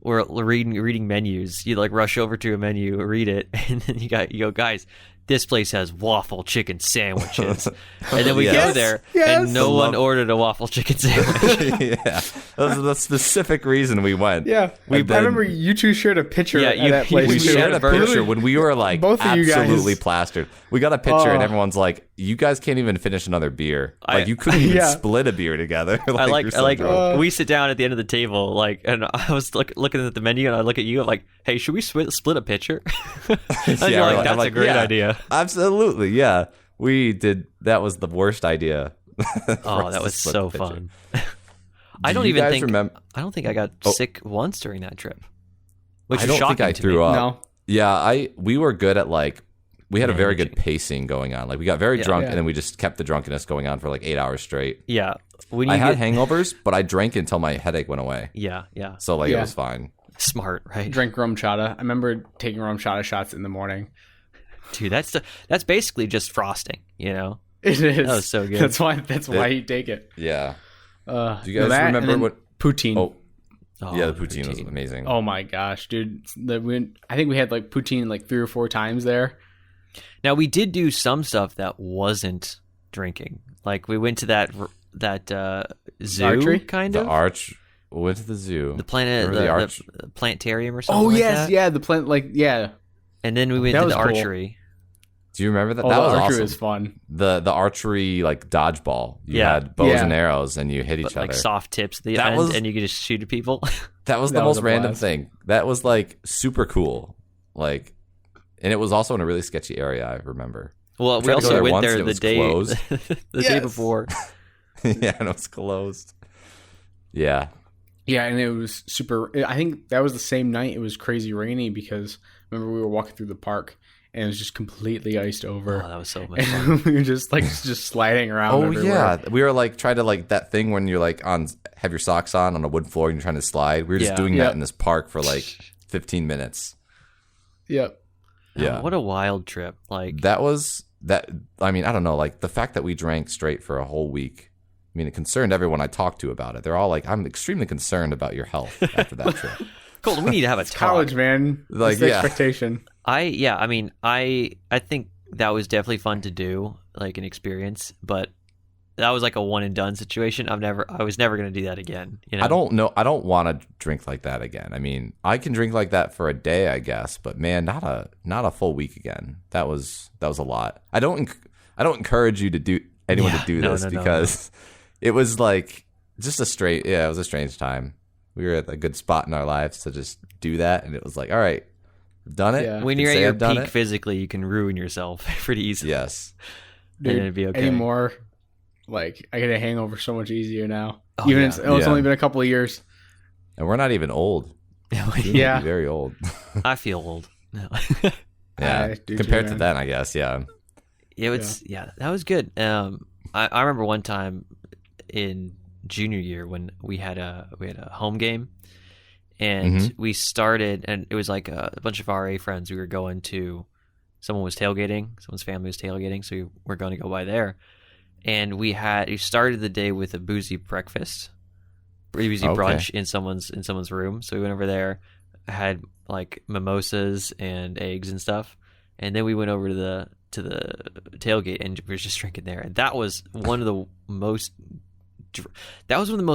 were reading menus. You like rush over to a menu, read it, and then you go, guys, this place has waffle chicken sandwiches. And then we go there, and no one ordered a waffle chicken sandwich. Yeah, that was the specific reason we went. Yeah, I remember you two shared a picture at that place. We shared a picture when we were like both of you absolutely guys. plastered. We got a picture, and everyone's like, you guys can't even finish another beer. Like, you couldn't even split a beer together. We sit down at the end of the table, and I was looking at the menu, and I look at you, I'm like, hey, should we split a pitcher? And you're like, that's a great idea. Absolutely, yeah. We did. That was the worst idea. Oh, that was so fun. I don't think I got sick once during that trip. Which I don't think I threw up. No. Yeah, we were good at we had a very good pacing going on. Like we got very drunk and then we just kept the drunkenness going on for like 8 hours straight. Yeah. I had hangovers, but I drank until my headache went away. Yeah. So it was fine. Smart, right? Drank rum chata. I remember taking rum chata shots in the morning. Dude, that's basically just frosting, you know? It is. That was so good. That's why you take it. Yeah. Do you guys remember what poutine? Yeah, the poutine was amazing. Oh my gosh, dude! I think we had like poutine like 3 or 4 times there. Now we did do some stuff that wasn't drinking. Like we went to that zoo, Archery? kind of. The arch. We went to the zoo. The planetarium or something. Oh like yes, that. yeah, the plant, And then we went to the archery. Do you remember that? Oh, that was archery awesome. was fun. The archery dodgeball. You had bows and arrows, and you hit each other. Like soft tips at the end, and you could just shoot at people. That was the most random thing. That was super cool. And it was also in a really sketchy area. I remember. Well, we also went there the day day before. Yeah, and it was closed. Yeah. Yeah, and it was super. I think that was the same night. It was crazy rainy because remember we were walking through the park. And it was just completely iced over. Oh, that was so much fun. We were just sliding around. Oh yeah, we were trying to that thing when you're have your socks on a wood floor and you're trying to slide. We were just doing that in this park for 15 minutes. Yep. Yeah. What a wild trip! That was I mean, I don't know, like the fact that we drank straight for a whole week. I mean, it concerned everyone I talked to about it. They're all like, "I'm extremely concerned about your health after that trip." Colton, we need to have a It's talk. college, man. Like, It's the yeah. expectation. I mean, I think that was definitely fun to do, like an experience, but that was like a one and done situation. I was never going to do that again. You know? I don't want to drink like that again. I mean, I can drink like that for a day, I guess, but man, not a full week again. That was a lot. I don't encourage you to do anyone to do this because it was like just it was a strange time. We were at a good spot in our lives to just do that, and it was like, all right, I've done it. Yeah. When you're at your peak physically, you can ruin yourself pretty easily. Yes. And it'd be okay. Anymore, like I get a hangover so much easier now. Oh, Even yeah. it's only been a couple of years. And we're not even old. Yeah. Very old. I feel old. No. Yeah. Compared to then, I guess. Yeah. That was good. I remember one time in junior year when we had a home game, and we started, and it was like a bunch of RA friends. We were going to, someone was tailgating, someone's family was tailgating, so we were going to go by there. And we started the day with a boozy breakfast, brunch in someone's room. So we went over there, had like mimosas and eggs and stuff, and then we went over to the tailgate and we were just drinking there. And that was one of the most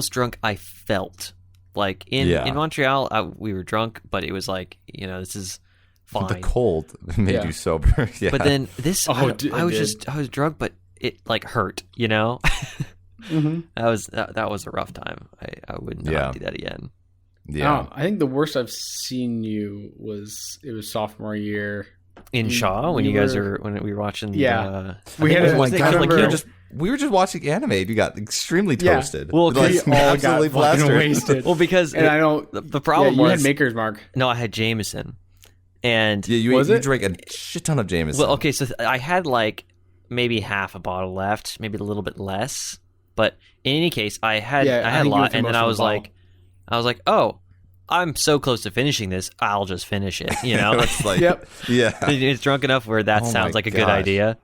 drunk I felt. Like in Montreal, we were drunk, but it was like, this is fine. The cold made you sober. Yeah. But then this, I was drunk, but it like hurt, Mm-hmm. That was a rough time. I would not do that again. Yeah. I think the worst I've seen you was sophomore year in Shaw when we were watching. Yeah, we were just watching anime. You got extremely toasted. Well, we all got wasted. Well, because and I don't. The problem you was had Maker's Mark. No, I had Jameson, and you drank a shit ton of Jameson. Well, okay, so I had like maybe half a bottle left, maybe a little bit less. But in any case, I had a lot, and then I was like, oh, I'm so close to finishing this, I'll just finish it. It's like, yep, yeah. It's drunk enough where that sounds like a good idea,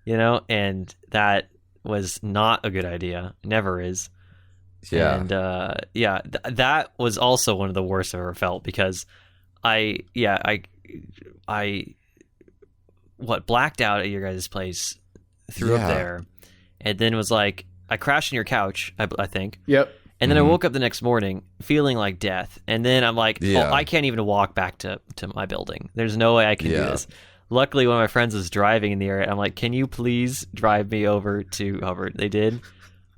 and that was not a good idea. Never is. Yeah. And that was also one of the worst I've ever felt because I blacked out at your guys' place, threw up there, and then was like, I crashed on your couch, I think. Yep. And then I woke up the next morning feeling like death. And then I'm like, I can't even walk back to my building. There's no way I can do this. Luckily, one of my friends was driving in the area. I'm like, can you please drive me over to Hubbard? They did.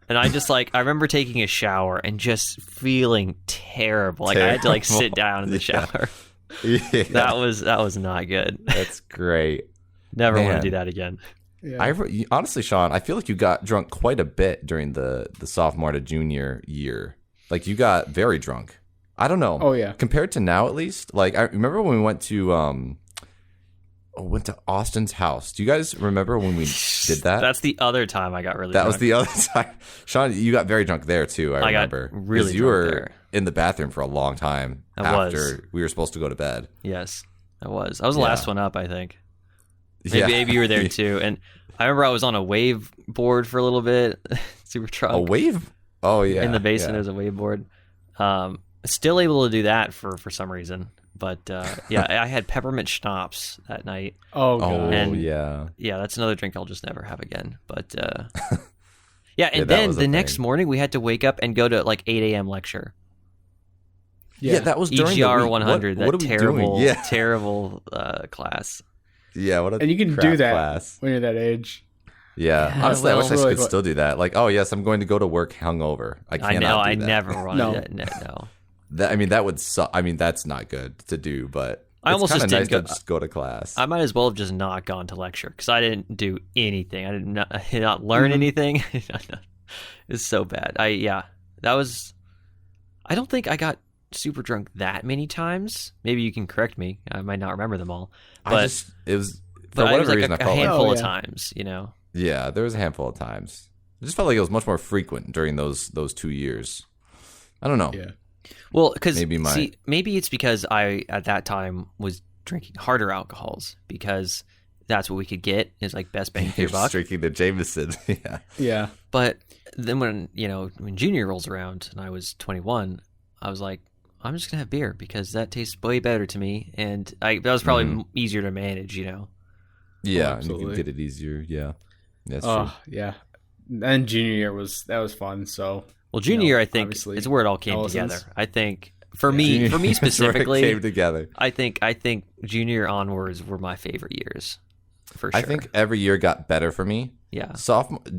And I just I remember taking a shower and just feeling terrible. Like I had to sit down in the shower. Yeah. That was not good. That's great. Never want to do that again. Yeah. Honestly, Sean, I feel like you got drunk quite a bit during the sophomore to junior year. Like you got very drunk. I don't know. Oh yeah. Compared to now, at least. Like I remember when we went to Austin's house. Do you guys remember when we did that? That's the other time I got really drunk. That was the other time. Sean, you got very drunk there too. I remember. Got really you drunk were there. In the bathroom for a long time after we were supposed to go to bed. Yes, I was. I was the last one up, I think. Maybe you were there too. And I remember I was on a wave board for a little bit, super drunk. A wave? Oh yeah. In the basement, there's a wave board. Still able to do that for some reason. But I had peppermint schnapps that night. Oh god. And, yeah. Yeah, that's another drink I'll just never have again. But and then the next morning we had to wake up and go to 8 a.m. lecture. Yeah, that was during EGR 100. What that terrible, terrible class. Yeah, what a and you can do that class. When you're that age. Yeah, honestly, I wish I could still do that. Like, oh yes, I'm going to go to work hungover. I cannot. I know. I that. never run that. No. That would suck. I mean, that's not good to do. But I almost just nice didn't to just go to class. I might as well have just not gone to lecture because I didn't do anything. I did not learn anything. It's so bad. That was. I don't think I got super drunk that many times. Maybe you can correct me. I might not remember them all. But it was for whatever reason. I felt a handful of times. Yeah, there was a handful of times. I just felt like it was much more frequent during those 2 years. I don't know. Yeah. Well, because maybe it's because I at that time was drinking harder alcohols because that's what we could get is like best bang for your You're buck. drinking the Jameson. Yeah. Yeah. But then when junior year rolls around and I was 21, I was like, I'm just gonna have beer because that tastes way better to me, and that was probably easier to manage. Yeah, Oh, and you can get it easier. Yeah, that's Oh, true. yeah. And junior year was fun. So Well, junior year, I think, obviously, is where it all came adolescence. together. I think for me That's where it specifically, came together. I think junior onwards were my favorite years, for sure. I think every year got better for me. Yeah.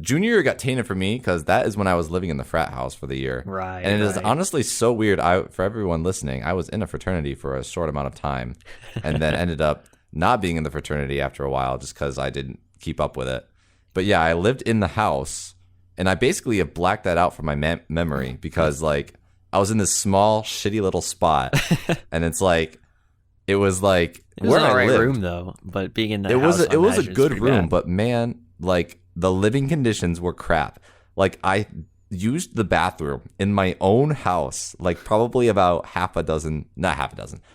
Junior year got tainted for me because that is when I was living in the frat house for the year. Right. And it is honestly so weird. For everyone listening, I was in a fraternity for a short amount of time, and then ended up not being in the fraternity after a while just because I didn't keep up with it. But yeah, I lived in the house, and I basically have blacked that out from my memory because like I was in this small, shitty little spot, and it's like it was like it was where an I alright lived. room though, but being in that It house, was a good room, bad. but man, like the living conditions were crap. Like I used the bathroom in my own house, like probably about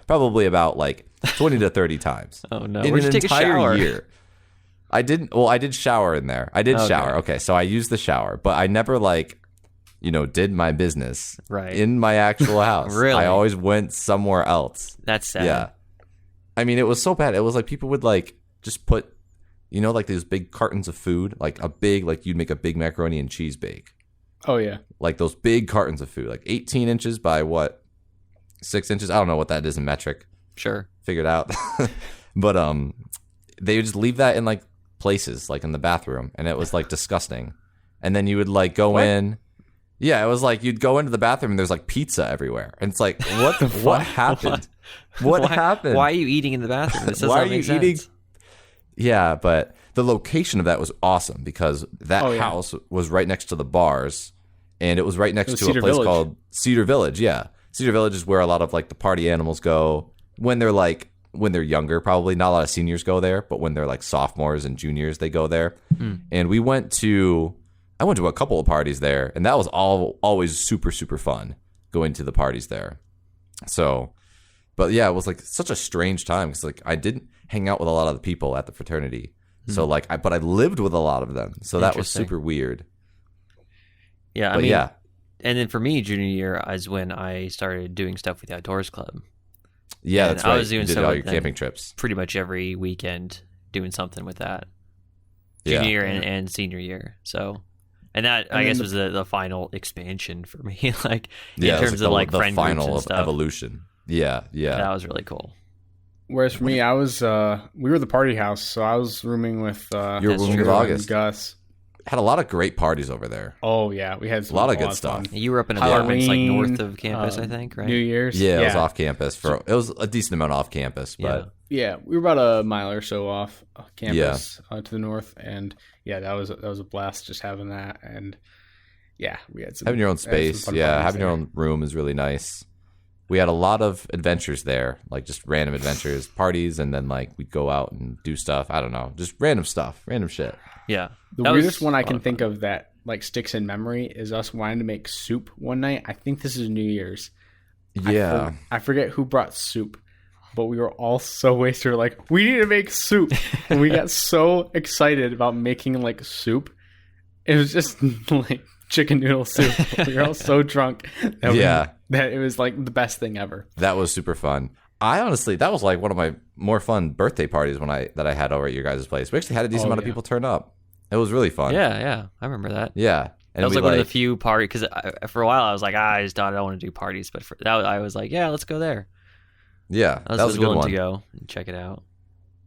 probably about like 20 to 30 times. Oh no, in where'd an you take a entire shower? year. I did shower in there. I did Okay. shower. Okay, so I used the shower, but I never did my business Right. in my actual house. Really? I always went somewhere else. That's sad. Yeah. I mean, it was so bad. It was like people would like just put, like these big cartons of food, like you'd make a big macaroni and cheese bake. Oh yeah. Like those big cartons of food, like 18 inches by 6 inches? I don't know what that is in metric. Sure. Figured out. But they would just leave that in like places, like in the bathroom, and it was like disgusting. And then you would like go in. Yeah, it was like you'd go into the bathroom and there's like pizza everywhere. And it's like, what happened? What happened? Why are you eating in the bathroom? This does Why not are make you eating? sense. Yeah, but the location of that was awesome because that house was right next to the bars, and it was right next to Cedar a place Village. called Cedar Village. Yeah, Cedar Village is where a lot of like the party animals go when they're younger. Probably not a lot of seniors go there, but when they're like sophomores and juniors, they go there. And I went to a couple of parties there, and that was always super, super fun going to the parties there. So, but yeah, it was like such a strange time because like I didn't hang out with a lot of the people at the fraternity. So like, but I lived with a lot of them. So that was Interesting. super weird. Yeah, But yeah, and then for me, junior year is when I started doing stuff with the Outdoors Club. yeah, And that's I right. was doing You did some all of your them. camping trips. Pretty much every weekend doing something with that. Yeah. Junior year and senior year. So, and that I guess was the final expansion for me, like in Yeah, it was terms of like the friend groups final and of stuff. evolution. Yeah, yeah. That was really cool. Whereas for me, I was we were the party house, so I was rooming with You were That's rooming true. with August. Gus. Had a lot of great parties over there. Oh yeah, we had A lot of good stuff. fun. You were up in apartments like Halloween, north of campus, I think, right? New Year's. Yeah, it was off campus it was a decent amount off campus, but Yeah, we were about a mile or so off campus to the north, and yeah, that was a blast just having that, and yeah, we had some having your own had some space, fun yeah, parties having your there. own room is really nice. We had a lot of adventures there, like just random adventures, parties, and then like we'd go out and do stuff. I don't know, just random stuff, random shit. Yeah. The That weirdest was one a I lot can of think fun. of that like sticks in memory is us wanting to make soup one night. I think this is New Year's. Yeah, I forget who brought soup, but we were all so wasted. We're like, we need to make soup, and we got so excited about making like soup. It was just like chicken noodle soup. We were all so drunk that that it was like the best thing ever. that was super fun. I honestly, that was like one of my more fun birthday parties that I had over at your guys' place. We actually had a decent amount of people turn up. It was really fun. Yeah, I remember that. Yeah. And That was we like one of the few parties, because for a while I was like, I don't want to do parties, but for that I was like, yeah, let's go there. yeah, I that was a good willing one. to go and check it out.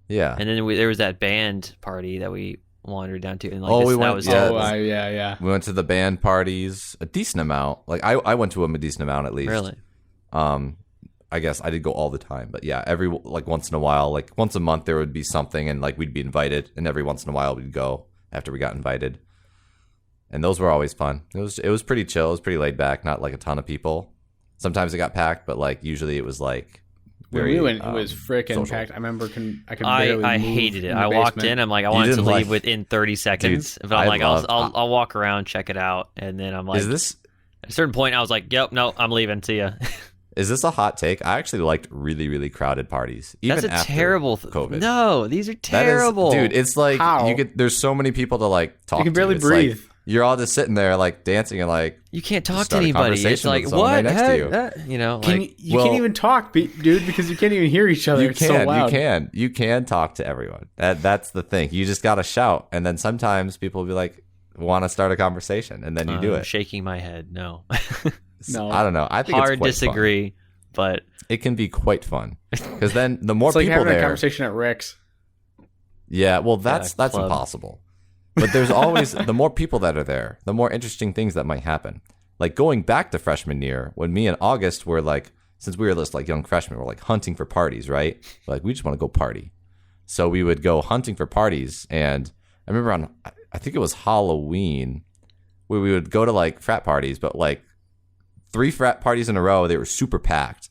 Yeah. And then there was that band party that we wandered down to, and like Oh, we that went- was yeah. Yeah. We went to the band parties a decent amount. Like I went to them a decent amount at least. really. I guess I did go all the time, but yeah, every like once in a while, like once a month there would be something, and like we'd be invited, and every once in a while we'd go after we got invited. And those were always fun. It was pretty chill. It was pretty laid back. Not like a ton of people. Sometimes it got packed, but like usually it was like When very. we went, it was freaking social. packed. I remember I could barely I move hated it. in the I walked basement. in. I'm like, I wanted to didn't leave like- within 30 seconds. Dude, but I'm I like, love- I'll walk around, check it out, and then I'm like, Is this? at a certain point, I was like, yep, no, I'm leaving. See ya. Is this a hot take? I actually liked really, really crowded parties. Even That's a after terrible COVID. No, these are terrible. Dude, it's like How? there's so many people to like talk to. You can barely It's breathe. Like, you're all just sitting there like dancing and like You can't talk to start a anybody. It's conversation like with someone what? right next to you. You know, Can like you can't even talk, dude, because you can't even hear each other. It's so loud. You can talk to everyone. That's the thing. You just gotta shout, and then sometimes people will be like, want to start a conversation, and then you do it. Shaking my head. No. No. I don't know. I think Hard it's quite disagree, but it can be quite fun because then the more It's like people having a there. conversation at Rick's. Yeah, well, that's club. impossible. But there's always the more people that are there, the more interesting things that might happen. Like going back to freshman year, when me and August were like, since we were just like young freshmen, we're like hunting for parties, right? Like we just want to go party, so we would go hunting for parties. And I remember I think it was Halloween, where we would go to like frat parties, but like 3 frat parties in a row. They were super packed.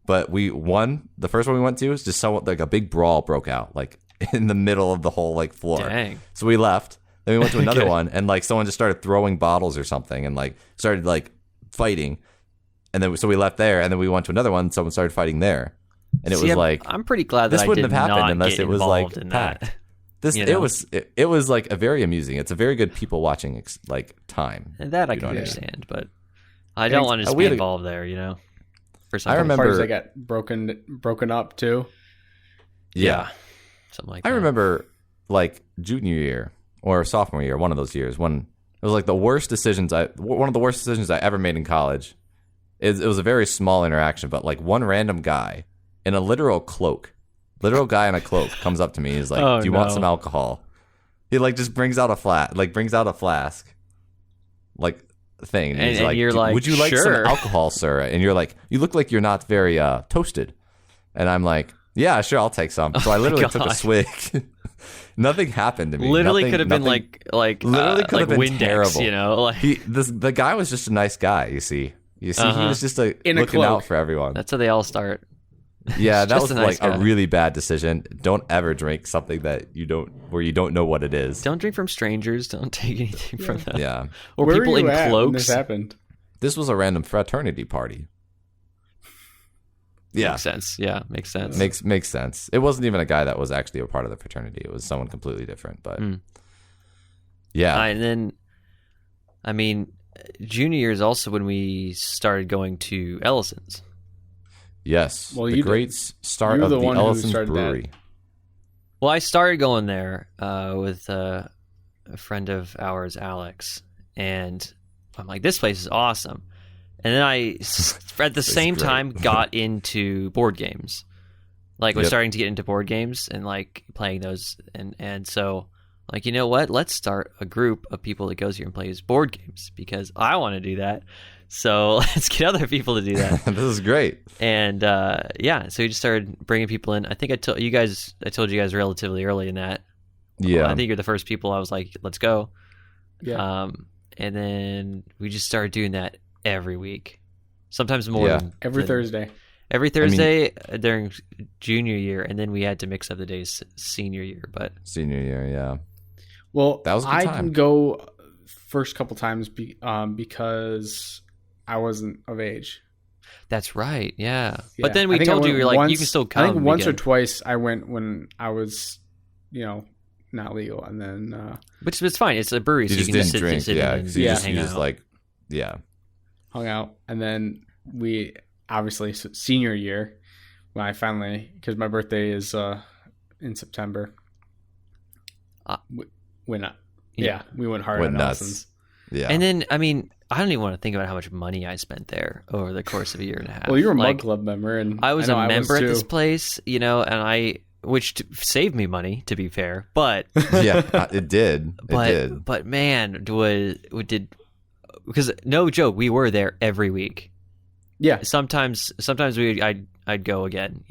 But the first one we went to was just like a big brawl broke out, like in the middle of the whole like floor. Dang. So we left. Then we went to another Okay. one, and like someone just started throwing bottles or something, and like started like fighting. And then so we left there, and then we went to another one. And someone started fighting there, and it See, was like I'm pretty glad that this I wouldn't did have happened not unless get it was like involved in packed. that. This You know? it was like a very amusing. It's a very good people watching like time. And that I You can know what I mean? understand, but I don't want to just we be had a- involved there. You know, for I something. remember- Parties that got broken up too. Yeah. something like that. I remember like junior year or sophomore year, one of those years when it was like one of the worst decisions I ever made in college. It was a very small interaction, but like one random guy in a literal guy in a cloak comes up to me. He's like, Oh, "Do you want no. some alcohol?" He like just brings out a flask, like thing, and he's And like, you're like, "Would you like some "Sure." alcohol, sir?" And you're like, "You look like you're not very toasted," and I'm like, "Yeah, sure, I'll take some." So I literally took a God. swig. Nothing happened to me. Literally could have been Nothing- like literally could have been Windex, terrible. you know, like the guy was just a nice guy. You see, he was just In a looking cloak. out for everyone. that's how they all start. Yeah, that just was a nice like guy. a really bad decision. Don't ever drink something where you don't know what it is. Don't drink from strangers. Don't take anything from them. Yeah, Or Where people were you in at when this cloaks. happened? this was a random fraternity party. Yeah, Makes sense. Yeah, makes sense. makes sense. It wasn't even a guy that was actually a part of the fraternity. It was someone completely different. But yeah, And then, I mean, junior year is also when we started going to Ellison's. yes. Well, the you great start you're of the the one who Ellison's started that. Brewery. Well, I started going there with a friend of ours, Alex, and I'm like, this place is awesome. And then I, at the same great. time, got into board games. Like, was Yep. starting to get into board games and like playing those, and so like, you know what? Let's start a group of people that goes here and plays board games because I want to do that. So let's get other people to do that. This is great. And yeah, so we just started bringing people in. I think I told you guys relatively early in that. Yeah, I think you're the first people I was like, let's go. Yeah. And then we just started doing that every week, sometimes more. Yeah. Than, Every than- Thursday. Every Thursday during junior year, and then we had to mix up the days senior year. But senior year. Yeah. Well, That was a good I time. can go first couple times because I wasn't of age. that's right, yeah. Yeah. But then I we think I told you, went we were like, you once- can still come. I think once or again. twice I went when I was, not legal, and then Which is fine. It's a brewery, You so just you can didn't just drink. sit Yeah, in and so you hang just out. like, yeah. hung out, and then we obviously senior year when I finally, because my birthday is in September. We went hard Went on nuts. Nelson's. Yeah. And then, I mean, I don't even want to think about how much money I spent there over the course of a year and a half. Well, you're a Like, Mug Club member, and I was know a member at too. this place, and which saved me money, to be fair. But yeah, it did. but It did. but man, because no joke, we were there every week. Yeah, Sometimes I'd go again,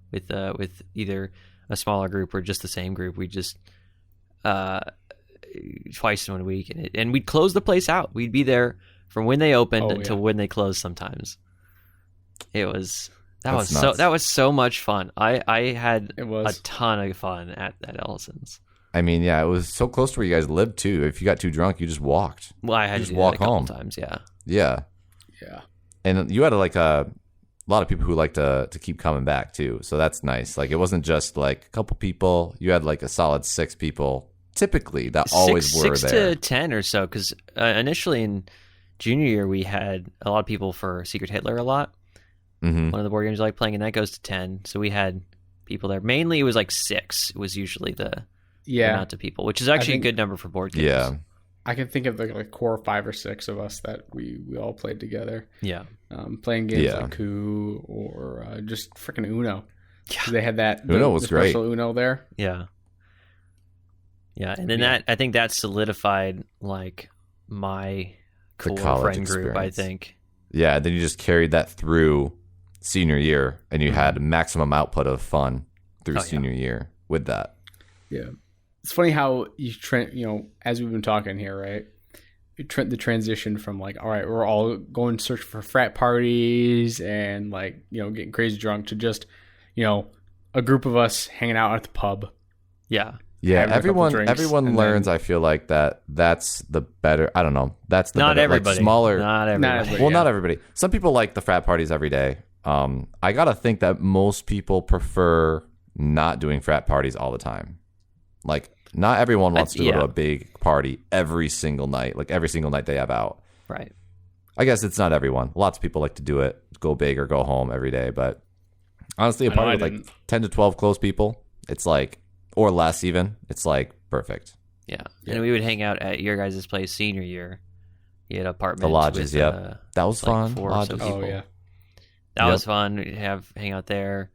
with either a smaller group or just the same group. We just twice in 1 week, and we'd close the place out. We'd be there from when they opened until when they closed. Sometimes that was so much fun. I had it was. a ton of fun at Ellison's. I mean, yeah, it was so close to where you guys lived too. If you got too drunk, you just walked. Well, I had You to just do walk that a couple home. times. Yeah. Yeah. Yeah. And you had like a a lot of people who like to keep coming back too. So that's nice. Like it wasn't just like a couple people. You had like a solid 6 people typically that always were six there. to 10 or so. Because initially in junior year we had a lot of people for Secret Hitler a lot. Mm-hmm. One of the board games you like playing, and that goes to 10. So we had people there. Mainly it was like 6. It was usually the amount of people, which is actually a good number for board games. Yeah. I can think of like core 5 or 6 of us that we all played together. Yeah. Playing games like Coup or just freaking Uno. Yeah. They had that. Uno was great. Special Uno there. Yeah. Yeah. And then I think that solidified like my core friend group, I think. Yeah. Then you just carried that through senior year and you had maximum output of fun through senior year with that. Yeah. It's funny how as we've been talking here, right? The transition from like, all right, we're all going to search for frat parties and like, getting crazy drunk to just, a group of us hanging out at the pub. Yeah. Yeah. Everyone learns, I feel like that's the better, I don't know. That's the not better, everybody. Like smaller. Not everybody. Well, not everybody. Some people like the frat parties every day. I got to think that most people prefer not doing frat parties all the time. Like, not everyone wants to go to a big party every single night, like every single night they have out. Right. I guess it's not everyone. Lots of people like to do it, go big or go home every day. But honestly, a party with like 10 to 12 close people, it's like, or less even, it's like perfect. Yeah. And we would hang out at your guys' place senior year. You had apartments. The lodges, with, that was fun. Like 4 or so people. Oh, yeah. That was fun. We'd hang out there.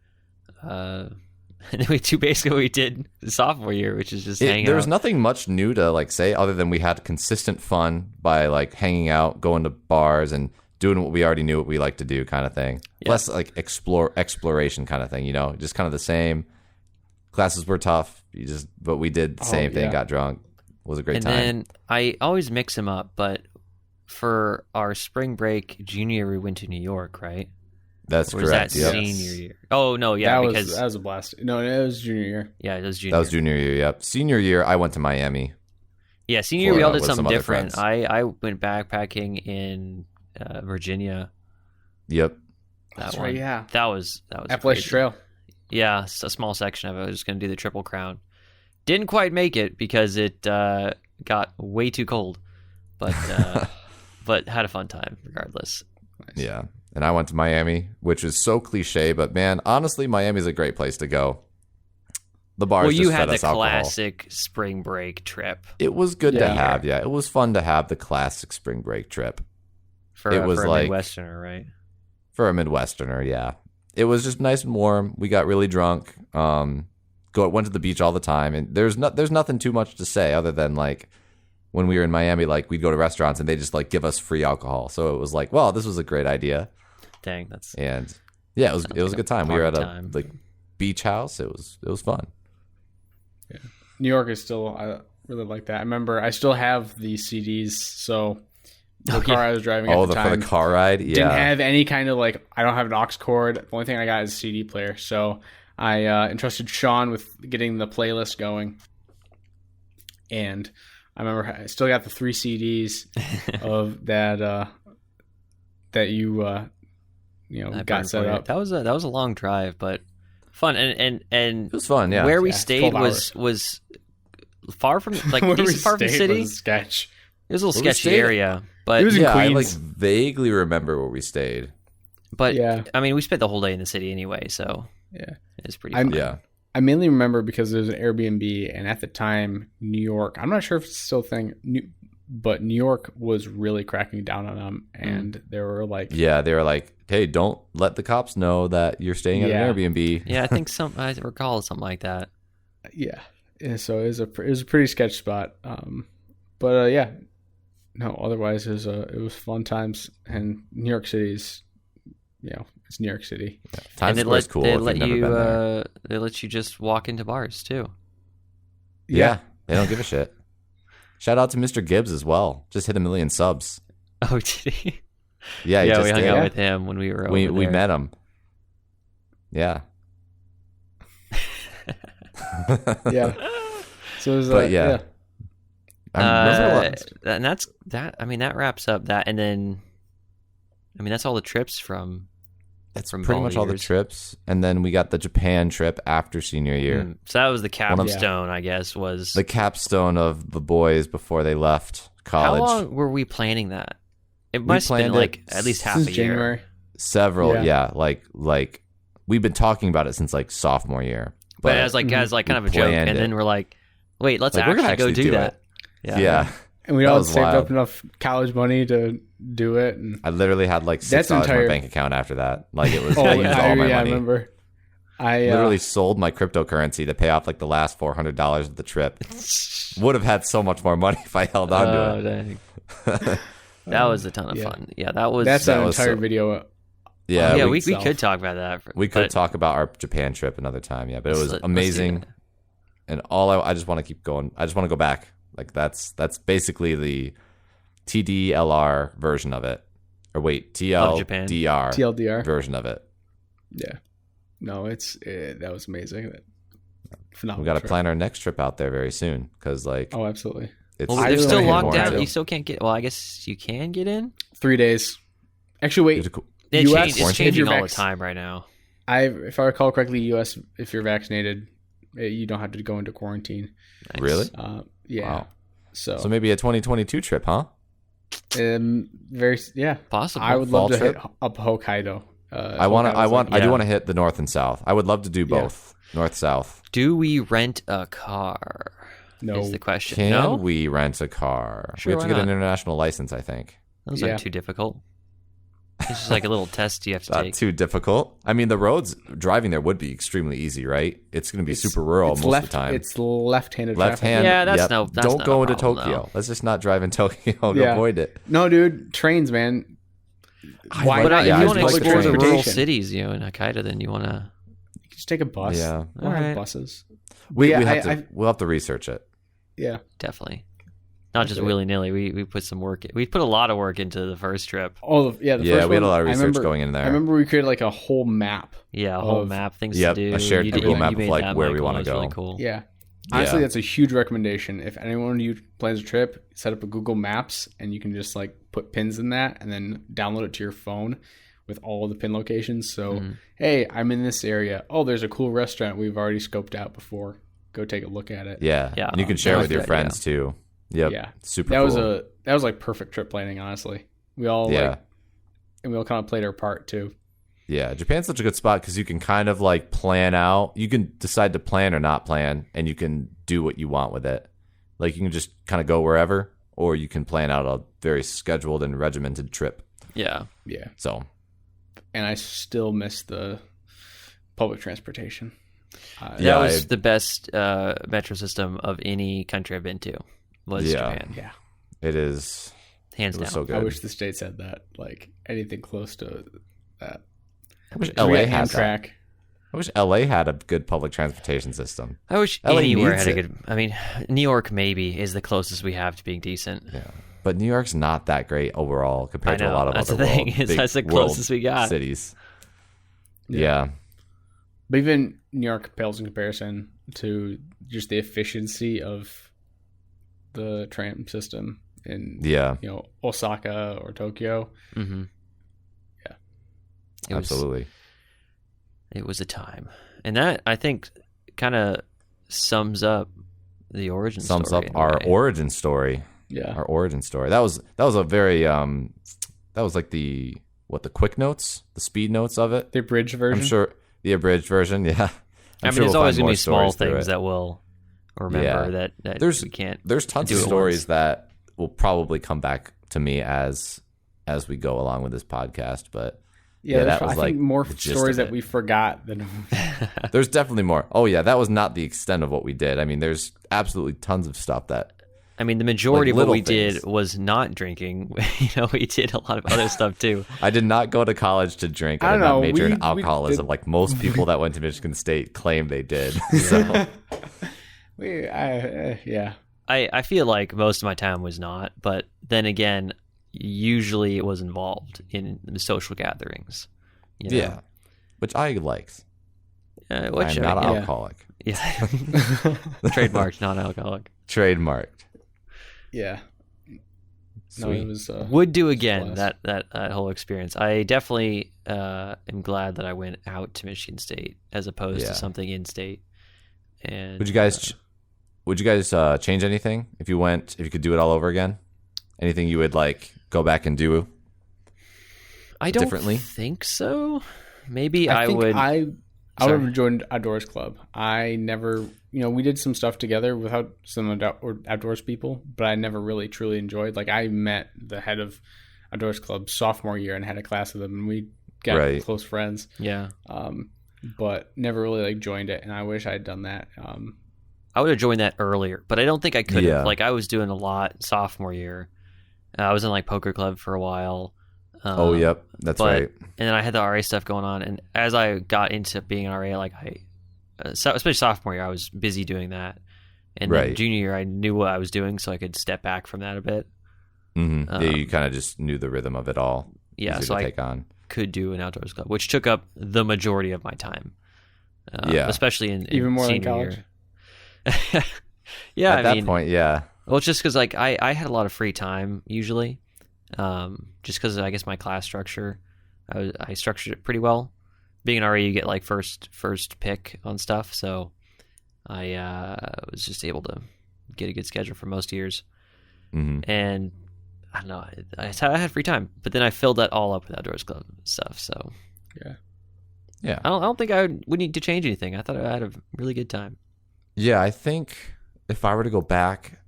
And then we do basically what we did the sophomore year, which is just hang out. There was nothing much new to like say other than we had consistent fun by like hanging out, going to bars, and doing what we already knew what we like to do, kind of thing. Yeah. Less like exploration kind of thing, just kind of the same. Classes were tough, but we did the same thing. Got drunk. It was a great time. And then I always mix them up, but for our spring break junior year, we went to New York, right? That's or correct. Was that senior year? Oh no, yeah, that was a blast. No, it was junior year. Yeah, it was junior. That was junior year. Yep. Senior year, I went to Miami. Yeah, senior year we all did something different. I went backpacking in Virginia. Yep. That's right. Yeah, that was Appalachian Trail. Yeah, it's a small section of it. I was just going to do the Triple Crown. Didn't quite make it because it got way too cold, but had a fun time regardless. Nice. Yeah. And I went to Miami, which is so cliche, but man, honestly, Miami's a great place to go. The bars well, you just had fed the us alcohol. classic spring break trip. It was good to have, It was fun to have the classic spring break trip. For a Midwesterner, right? For a Midwesterner, yeah. It was just nice and warm. We got really drunk. Went to the beach all the time, and there's nothing too much to say other than like when we were in Miami, like we'd go to restaurants and they just like give us free alcohol. So it was like, well, this was a great idea. Dang, that's it was a good time. We were at a like beach house. It was fun. Yeah, New York is still I really like that. I remember I still have the CDs. So the car I was driving at the time for the car ride, didn't have any kind of like I don't have an aux cord. The only thing I got is a CD player. So I entrusted Sean with getting the playlist going, and I remember I still got the 3 CDs of that you got set up. That was a long drive, but fun and it was fun. Yeah, where we stayed was far from like decent far from the city. Was a sketch. It was a little sketchy area, but it was in Queens. I like vaguely remember where we stayed. But I mean, we spent the whole day in the city anyway, so it's pretty fun. I mainly remember because there was an Airbnb, and at the time, New York. I'm not sure if it's still a thing. But New York was really cracking down on them, and they were like, hey, don't let the cops know that you're staying at an Airbnb. Yeah, I think I recall something like that. Yeah, so it was a pretty sketch spot. Otherwise it was fun times, and New York City's, it's New York City. Yeah. Times Square is cool. They let you just walk into bars too. Yeah, they don't give a shit. Shout out to Mr. Gibbs as well. Just hit 1 million subs. Oh, did he? Yeah, we hung out with him when we were over there. We met him. Yeah. Yeah. So it was and that's that. I mean, that wraps up that, and then, I mean, that's all the trips from That's from pretty all much the all the years. trips. And then we got the Japan trip after senior year. So that was the capstone, I guess, was... The capstone of the boys before they left college. How long were we planning that? It must have been planned like it at least half Since a year. January. Several, Yeah. like we've been talking about it since like sophomore year. But as kind of a joke, planned and then it. we're like, wait, let's Like, we're gonna actually go actually do do that. Yeah. And we That all was saved wild. up enough college money to do it. And I literally had like That's $6 in entire- my bank account after that. Like it was, oh, I used all my I money. remember. I Literally sold my cryptocurrency to pay off like the last $400 of the trip. Would have had so much more money if I held on to it. Dang. That was a ton of fun. Yeah, that was... that's an was entire so- video. Yeah, yeah, we itself. could talk about that. we could but talk about our Japan trip another time. Yeah, but it was let's do amazing. that. And I just want to keep going. I just want to go back. Like that's basically the TDLR version of it. Or wait, Japan. TLDR TLDR. version of it. Yeah. No, that was amazing. Phenomenal. We got to trip. plan our next trip out there very soon because like Oh, absolutely. it's Well, I they're really still wanna hit locked Montreal. down. You still can't get... Well, I guess you can get in? 3 days. Actually, wait. US, It's if changing you're all the vax- time right now. If I recall correctly, U.S. if you're vaccinated, you don't have to go into quarantine. Nice. Really? Yeah. Wow. So maybe a 2022 trip, huh? Possible. I would Fall love to trip? hit up Hokkaido. I do want yeah. to hit the north and south. I would love to do both. North south. Do we rent a car? No. Is the question. Can no? we rent a car? Sure, we have to why get an not? international license, I think. Those Yeah. aren't too difficult. It's just like a little test you have to Not take. too difficult. I mean, the roads driving there would be extremely easy, right? It's going to be super rural most of the time. It's left-handed Left traffic. hand. Yeah, that's yep. no- that's Don't not go a into problem, Tokyo. though. Let's just not drive in Tokyo. Yeah. Avoid it. No, dude, trains, man. Why like- But not? yeah, if I you use want to like the explore the train. rural transportation? cities, in Hokkaido, then you want to... You can just take a bus. Yeah. We'll All have right. buses. We'll have to research it. Yeah. Definitely. Not just Okay. willy-nilly. We put some work... We put a lot of work into the first trip. The Yeah, first we had one, a lot of I research remember- going in there. I remember we created like a whole map. Yeah, a whole Of- map, things Yep, to do. a shared You Google you map of, made like, that, where we Michael. wanna It was really go. cool. Yeah. Honestly, Yeah. that's a huge recommendation. If anyone who plans a trip, set up a Google Maps and you can just like put pins in that and then download it to your phone with all of the pin locations. So, Mm-hmm. hey, I'm in this area. Oh, there's a cool restaurant we've already scoped out before. Go take a look at it. Yeah. Yeah. And you can share it I with your like that, friends too. Yep. Yeah. Super That cool. was like perfect trip planning, honestly. We all Yeah. and we all kind of played our part too. Yeah, Japan's such a good spot because you can kind of like plan out. You can decide to plan or not plan, and you can do what you want with it. Like you can just kind of go wherever, or you can plan out a very scheduled and regimented trip. Yeah. Yeah. So And I still miss the public transportation. Yeah, That was I- the best metro system of any country I've been to. Was Yeah. Japan. Yeah. it is. Hands It down. was so good. I wish the states had that. Like anything close to that. I wish We LA got had that. Amtrak. I wish LA had a good public transportation system. I wish LA anywhere needs had a it. good... I mean, New York maybe is the closest we have to being decent. Yeah, but New York's not that great overall compared I to a know. lot of That's other the thing, world, is big that's the world closest we got. cities. Yeah. Yeah. But even New York pales in comparison to just the efficiency of the tram system in Yeah. Osaka or Tokyo. Mm-hmm. Yeah. Absolutely. It was a time. And that, I think, kind of sums up the origin Sums story. up in a our way. origin story. Yeah. Our origin story. That was a very that was like the quick notes, the speed notes of it. The abridged version. I'm sure the abridged version. Yeah. I mean, sure there's we'll always find going to more be small stories through things it. that we'll remember Yeah. that There's- we can't. There's tons do of it stories once. that will probably come back to me as we go along with this podcast, but Yeah, that there's, was I think like more the gist stories of that it. we forgot than there's definitely more. Oh yeah, that was not the extent of what we did. I mean, there's absolutely tons of stuff that I mean, the majority Like of what little we things. did was not drinking. We did a lot of other stuff too. I did not go to college to drink. I I did don't not know, major we in alcoholism did- like most people that went to Michigan State claim they did. So yeah. I feel like most of my time was not, but then again, usually it was involved in the social gatherings. You know? yeah, which I liked. Which I'm not I mean, alcoholic. yeah. Trademarked, non-alcoholic. Trademarked. Yeah. No, it was would do again blast. that whole experience. I definitely am glad that I went out to Michigan State as opposed to something in state. And would you guys change anything if you could do it all over again? Anything you would like go back and do? I don't differently? think so. Maybe I would have joined Outdoors Club. I never, we did some stuff together without some outdoors people, but I never really truly enjoyed. Like I met the head of Outdoors Club sophomore year and had a class with him, and we got close friends. Yeah. But never really like joined it, and I wish I had done that. I would have joined that earlier, but I don't think I could have. Yeah. Like I was doing a lot sophomore year. I was in like poker club for a while. Yep, that's right. And then I had the RA stuff going on, and as I got into being an RA, like especially sophomore year, I was busy doing that. And then junior year, I knew what I was doing, so I could step back from that a bit. Mm-hmm. Yeah, you kind of just knew the rhythm of it all. Yeah, so I could do an outdoors club, which took up the majority of my time. Especially in even more than senior college. Year. Yeah, at that point, yeah. Well, it's just because like I had a lot of free time usually, just because I guess my class structure, I structured it pretty well. Being an RA, you get like first pick on stuff, so I was just able to get a good schedule for most years. Mm-hmm. And I don't know, I had free time, but then I filled that all up with outdoors club stuff. So yeah. I don't think I would need to change anything. I thought I had a really good time. Yeah, I think if I were to go back,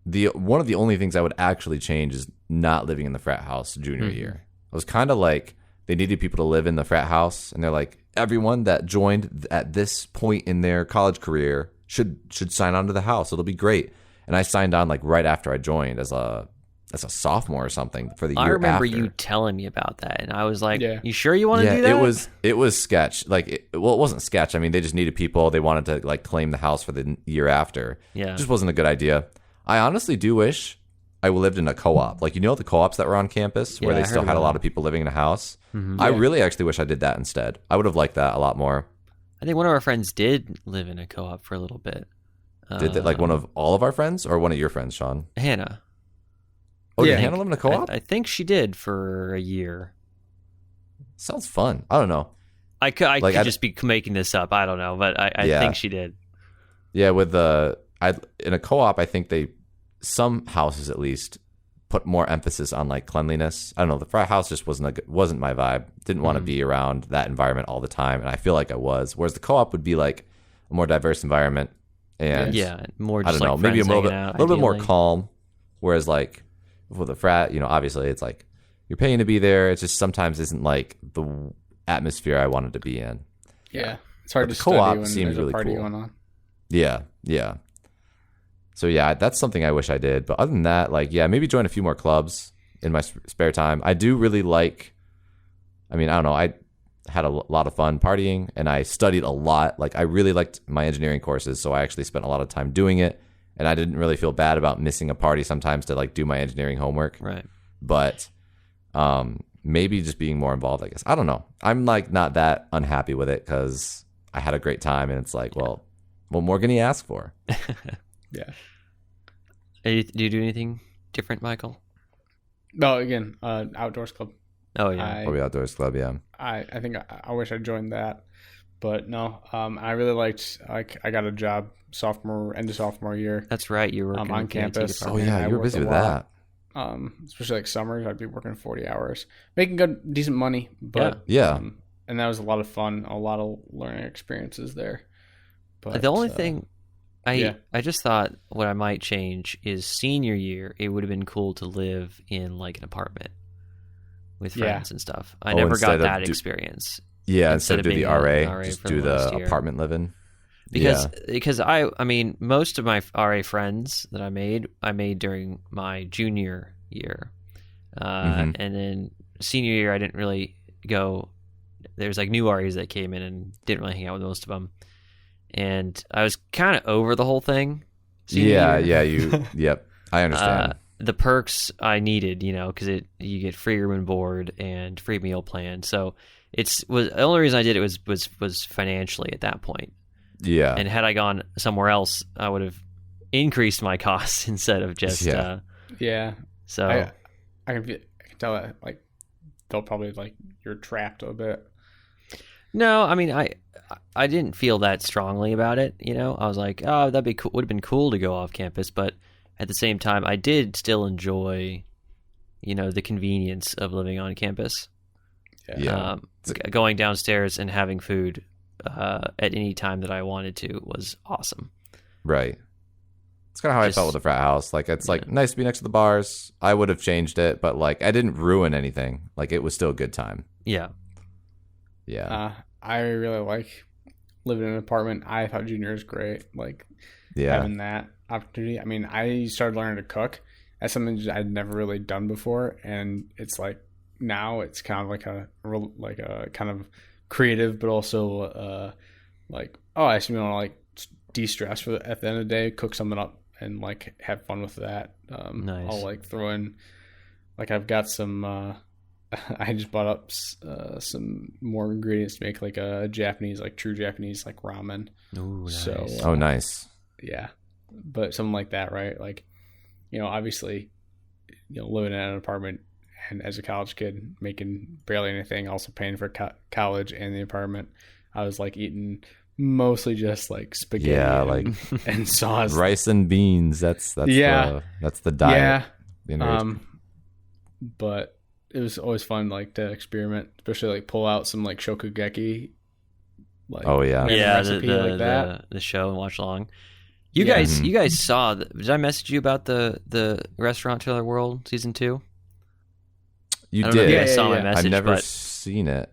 one of the only things I would actually change is not living in the frat house junior year. I was kind of like, they needed people to live in the frat house, and they're like, everyone that joined at this point in their college career should sign on to the house. It'll be great. And I signed on like right after I joined as a sophomore or something for the year after. I remember you telling me about that, and I was like, you sure you want to do that? It was sketch. Like, it wasn't sketch. I mean, they just needed people. They wanted to like claim the house for the year after. Yeah. It just wasn't a good idea. I honestly do wish I lived in a co-op. Like, the co-ops that were on campus where they still had a lot of people living in a house? Mm-hmm. I really actually wish I did that instead. I would have liked that a lot more. I think one of our friends did live in a co-op for a little bit. Did that, like one of all of our friends or one of your friends, Sean? Hannah. Oh, did Hannah live in a co-op? I think she did for a year. Sounds fun. I don't know. I could just be making this up. I don't know, but I think she did. Yeah, in a co-op, I think some houses at least put more emphasis on like cleanliness. I don't know. The frat house just wasn't my vibe. Didn't want to be around that environment all the time, and I feel like I was. Whereas the co-op would be like a more diverse environment, and more. Just I don't know, maybe a little bit more calm. Whereas like with the frat, obviously it's like you're paying to be there. It just sometimes isn't like the atmosphere I wanted to be in. Yeah, it's hard to the co-op study when seems there's really a party cool. going on. Yeah. So yeah, that's something I wish I did. But other than that, like, maybe join a few more clubs in my spare time. I do really like, I don't know, I had a lot of fun partying and I studied a lot. Like, I really liked my engineering courses, so I actually spent a lot of time doing it. And I didn't really feel bad about missing a party sometimes to like do my engineering homework. Right. But maybe just being more involved, I guess. I don't know. I'm like not that unhappy with it because I had a great time, and it's like, well, what more can you ask for? Yeah. Do you do anything different, Michael? No, again, outdoors club. Oh yeah, Probably outdoors club. Yeah. I think I wish I joined that, but no. I really liked. I got a job end of sophomore year. That's right. You were on campus. Oh yeah, you were busy with that. Especially like summers, I'd be working 40 hours, making decent money. But yeah. And that was a lot of fun, a lot of learning experiences there. But the only thing. I just thought what I might change is senior year. It would have been cool to live in like an apartment with friends and stuff. I never got that experience. Yeah, instead of do the RA, just do the apartment living. Because I mean, most of my RA friends that I made during my junior year, and then senior year I didn't really go. There's like new RAs that came in and didn't really hang out with most of them. And I was kind of over the whole thing. Yep, I understand. The perks I needed, because you get free room and board and free meal plan. So the only reason I did it was financially at that point. Yeah. And had I gone somewhere else, I would have increased my costs instead of just So I can tell that like they'll probably like you're trapped a bit. No, I mean I didn't feel that strongly about it. You know, I was like, oh, that'd be cool. Would have been cool to go off campus, but at the same time, I did still enjoy, you know, the convenience of living on campus. Yeah. Going downstairs and having food at any time that I wanted to was awesome. Right. It's kind of how I felt with the frat house. Like, it's like nice to be next to the bars. I would have changed it, but like I didn't ruin anything. Like, it was still a good time. Yeah. Yeah. I really like living in an apartment. I thought junior was great. Like, having that opportunity. I mean, I started learning to cook. That's something I'd never really done before, and it's like now it's kind of like a kind of creative, but also like, oh, I just want to like de-stress at the end of the day, cook something up and like have fun with that. Nice. I'll like throw in, like I've got some. I just bought up some more ingredients to make like a Japanese, like true Japanese, like ramen. Ooh, nice. So, nice. Yeah, but something like that, right? Like, you know, obviously, you know, living in an apartment and as a college kid making barely anything, also paying for college and the apartment, I was like eating mostly just like spaghetti, and sauce, rice and beans. That's the diet. Yeah. But it was always fun, like to experiment, especially like pull out some like shokugeki. Like, recipe like that. The show and watch along. You guys saw. Did I message you about the Restaurant to Another World season 2? You did. Know if you guys saw my message. I've never seen it.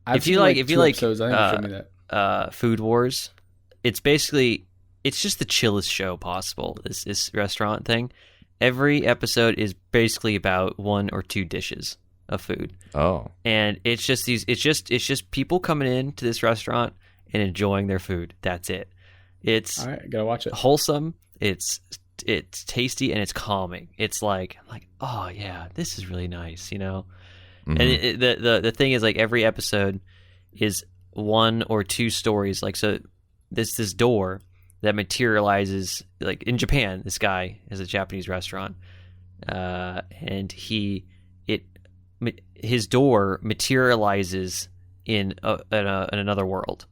If you like episodes, I think you showed me that. Food Wars, it's just the chillest show possible. This restaurant thing. Every episode is basically about 1 or 2 dishes of food. Oh. And it's just people coming into this restaurant and enjoying their food. That's it. It's all right, gotta watch it. Wholesome. It's tasty and it's calming. It's like oh yeah, this is really nice, you know. Mm-hmm. And the thing is, like, every episode is 1 or 2 stories. Like, so this door that materializes, like in Japan, this guy has a Japanese restaurant, and his door materializes in another world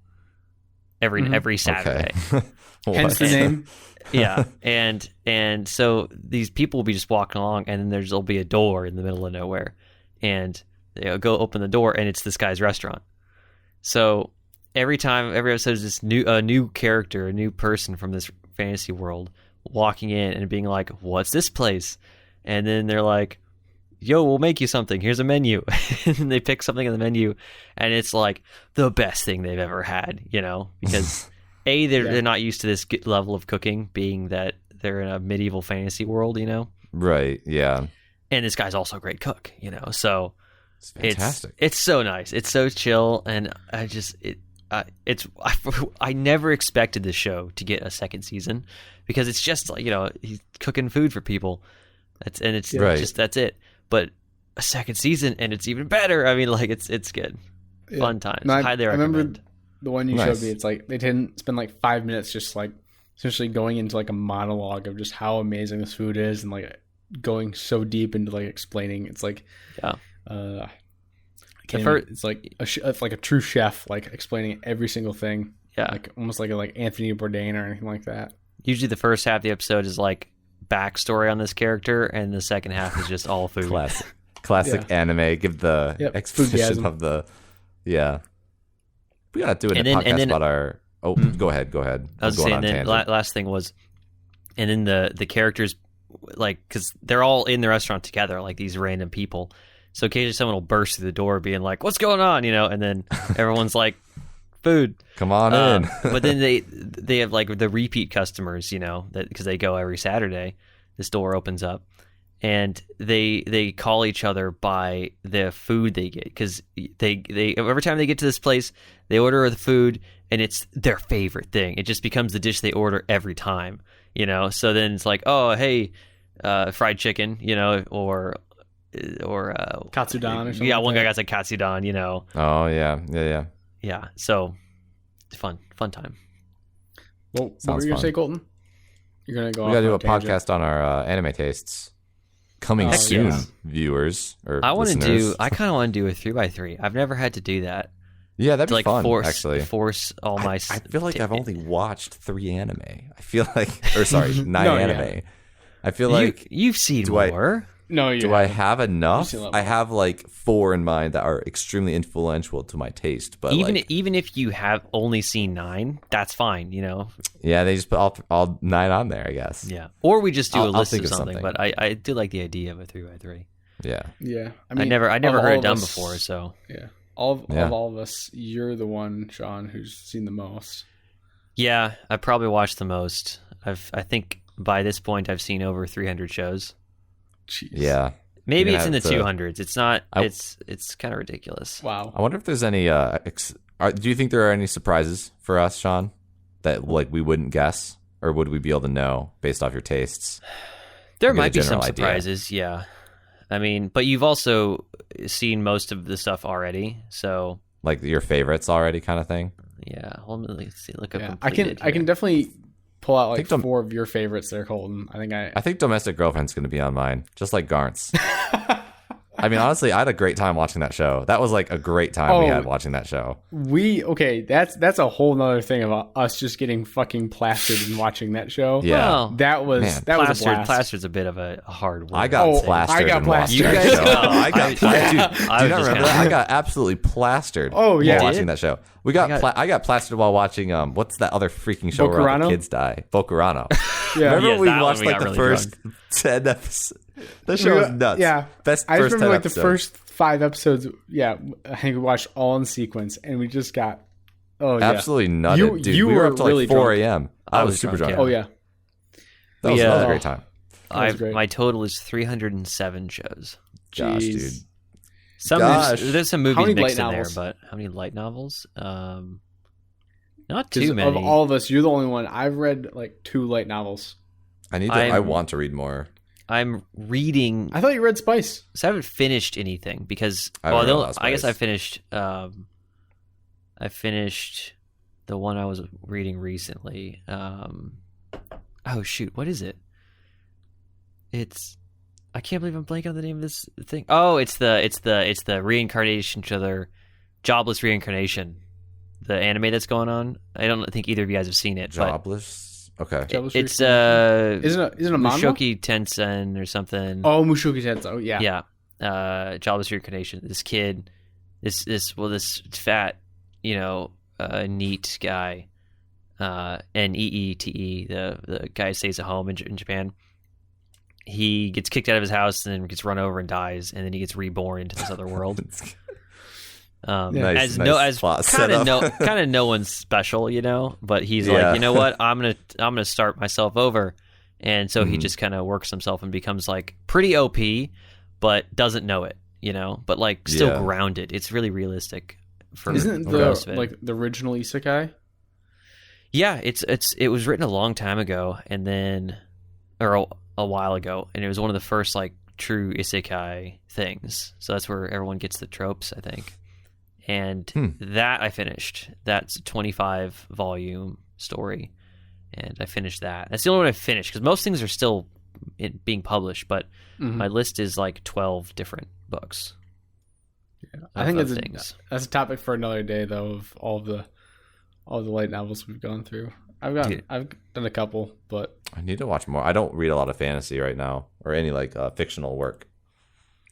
every Saturday. Okay. Hence the name. Yeah, and so these people will be just walking along, and then there'll be a door in the middle of nowhere, and they'll go open the door, and it's this guy's restaurant. So every episode is this new character, a new person from this fantasy world walking in and being like, "What's this place?" And then they're like, "Yo, we'll make you something. Here's a menu." And they pick something on the menu, and it's like the best thing they've ever had, you know, because they're not used to this level of cooking, being that they're in a medieval fantasy world, you know. Right. Yeah. And this guy's also a great cook, you know. So it's fantastic. It's so nice. It's so chill, and I never expected this show to get a second season, because it's just like, you know, he's cooking food for people. That's it. But a second season, and it's even better. I mean, like, it's good. Yeah. Fun times. No, Highly recommend. I remember the one you showed me. It's like they didn't spend like 5 minutes just like essentially going into like a monologue of just how amazing this food is, and like going so deep into like explaining. It's like, it's like a true chef, like explaining every single thing. Yeah, like almost like Anthony Bourdain or anything like that. Usually, the first half of the episode is like backstory on this character, and the second half is just all food. Classic anime. Give the exposition of the We gotta do a podcast about our. Oh, go ahead. I was saying, then last thing was, and then the characters, like, because they're all in the restaurant together, like these random people. So occasionally someone will burst through the door, being like, "What's going on?" You know, and then everyone's like, "Food, come on in." But then they have like the repeat customers, you know, that because they go every Saturday. This door opens up, and they call each other by the food they get, because they every time they get to this place, they order the food, and it's their favorite thing. It just becomes the dish they order every time, you know. So then it's like, oh, hey, fried chicken, you know, or katsudon or something. Yeah, one guy got like katsudon, you know. Oh yeah. So fun time. Well, what were you gonna say, Colton? You're gonna go. We gotta do a podcast on our anime tastes. Coming soon, yeah. viewers or I want to listeners. do. I kind of want to do a 3x3. I've never had to do that. Yeah, that'd To, be like fun. force, Actually, force all my. I feel like I've only watched 3 anime. I feel like, or sorry, 9 anime. Yeah. I feel like you've seen more. No, you do I have enough? seen a lot I more. have like 4 in mind that are extremely influential to my taste. But Even if you have only seen 9, that's fine. yeah, they just put all 9 on there, I guess. Yeah. Or we just do a I'll list think of of something. something. But I do like the idea of a 3x3. Yeah. Yeah, I never of heard all it of done us- before. So Yeah, of Yeah. all of us, you're the one, Sean, who's seen the most. yeah, I probably watched the most. I think by this point I've seen over 300 shows. Jeez. Yeah. Maybe You're it's in gonna the have to- 200s. It's not. I- It's kind of ridiculous. Wow. I wonder if there's any. Do you think there are any surprises for us, Sean, that like we wouldn't guess, or would we be able to know based off your tastes? There Get a might be some general idea. surprises. Yeah. I mean, but you've also seen most of the stuff already, so Like your favorites already, kind of thing. yeah. Well, let's see. Look up. Yeah, I can completed definitely pull out like think 4 of your favorites there, Colton. I think Domestic Girlfriend's going to be on mine, just like Garnt's. I mean, honestly, I had a great time watching that show. That was like a great time we Oh. had watching that show. That's a whole nother thing about us just getting fucking plastered and watching that show. Yeah. Well, That was Man, that was a plastered. blast. Plastered's a bit of a hard word. I got Oh, plastered. I got and watching plastered. that You guys show. got- I got plastered. Dude, I do was you not just remember that? kinda- I got absolutely plastered. Oh, yeah. while You watching did? that show. I got plastered while watching what's that other freaking show where all Bokurano? the kids die? Bokurano. Yeah. Remember Yes, we that one watched we like got the really first 10 episodes. That show was nuts. Yeah. Best I first just remember 10 like the episodes. first 5 episodes. Yeah, I think we watched all in sequence, and we just got yeah. Absolutely nutted, You- dude. you We were were up till really like 4 drunk. a.m. I was super drunk, drunk. yeah. Oh yeah, That was Yeah. another great time. That was great. My total is 307 shows. Gosh, Jeez. dude. Some Gosh. there's some How movies many mixed light in there, novels? but how many light novels? Not 'Cause too many. of all of us, you're the only one. I've read like 2 light novels. I want to read more. I'm reading. I thought you read Spice. So I haven't finished anything because I haven't read a lot of I guess Spice. I finished. I finished the one I was reading recently. Oh shoot, what is it? It's. I can't believe I'm blanking on the name of this thing. Oh, it's the reincarnation to their jobless reincarnation. The anime that's going on. I don't think either of you guys have seen it. Jobless. Okay. Jobless It's Reincarnation. Isn't it a manga? Mushoki Tensen or something. Oh, Mushoki Tensei. Yeah. Yeah. Jobless reincarnation. This kid, this fat, neat guy, N-E-E-T-E, the guy who stays at home in Japan. He gets kicked out of his house and then gets run over and dies, and then he gets reborn into this other world. Nice as plot kind of setup. no one's special, but he's Yeah. like, you know what, I'm gonna start myself over, and so he Mhm. just kind of works himself and becomes like pretty OP, but doesn't know it, but like still Yeah. grounded. It's really realistic. For Isn't for most of it. the original isekai? Yeah, it was written a long time ago, and then or a while ago, and it was one of the first like true isekai things. So that's where everyone gets the tropes, I think. And that I finished. That's a 25 volume story, and I finished that. That's the only one I finished because most things are still being published, but my list is like 12 different books. I think of that's a topic for another day, though. Of all the light novels we've gone through, I've done a couple, but I need to watch more. I don't read a lot of fantasy right now or any like fictional work.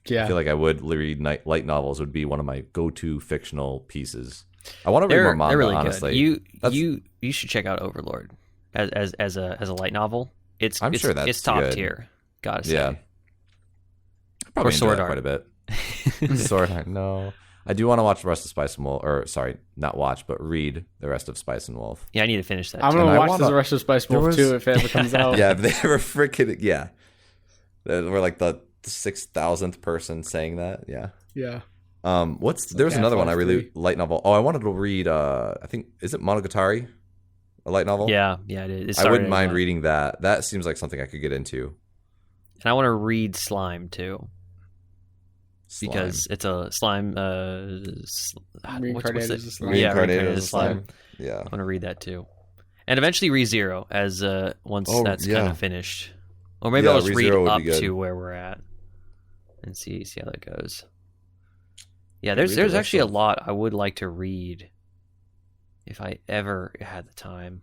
yeah, I feel like I would read light novels would be one of my go-to fictional pieces. I want to read more manga, they're really honestly. good. You should check out Overlord as a light novel. I'm sure that's it's top good. tier. Gotta say. Yeah. I probably enjoy Sword that Art. quite a bit. Sword Art, no. I do want to watch the rest of Spice and Wolf, or sorry, not watch, but read the rest of Spice and Wolf. Yeah, I need to finish that. I'm too. gonna I watch wanna- the rest of Spice there Wolf was- too if it ever comes out. Yeah, if they were freaking we're like the 6,000th person saying that. Yeah. yeah. There was another one I really Half-Life light novel. Oh, I wanted to read. I think is it Monogatari, a light novel. Yeah, it is. I wouldn't mind reading that. That seems like something I could get into. And I want to read Slime too, Slime. because it's a slime. Reincarnated as a slime. Yeah, Reincarnated reincarnated as a slime. Yeah. I want to read that too, and eventually ReZero as once Oh, that's yeah. kind of finished, or maybe Yeah, I'll just read ReZero would up be good. to where we're at. and see how that goes. Yeah, there's actually a lot I would like to read if I ever had the time.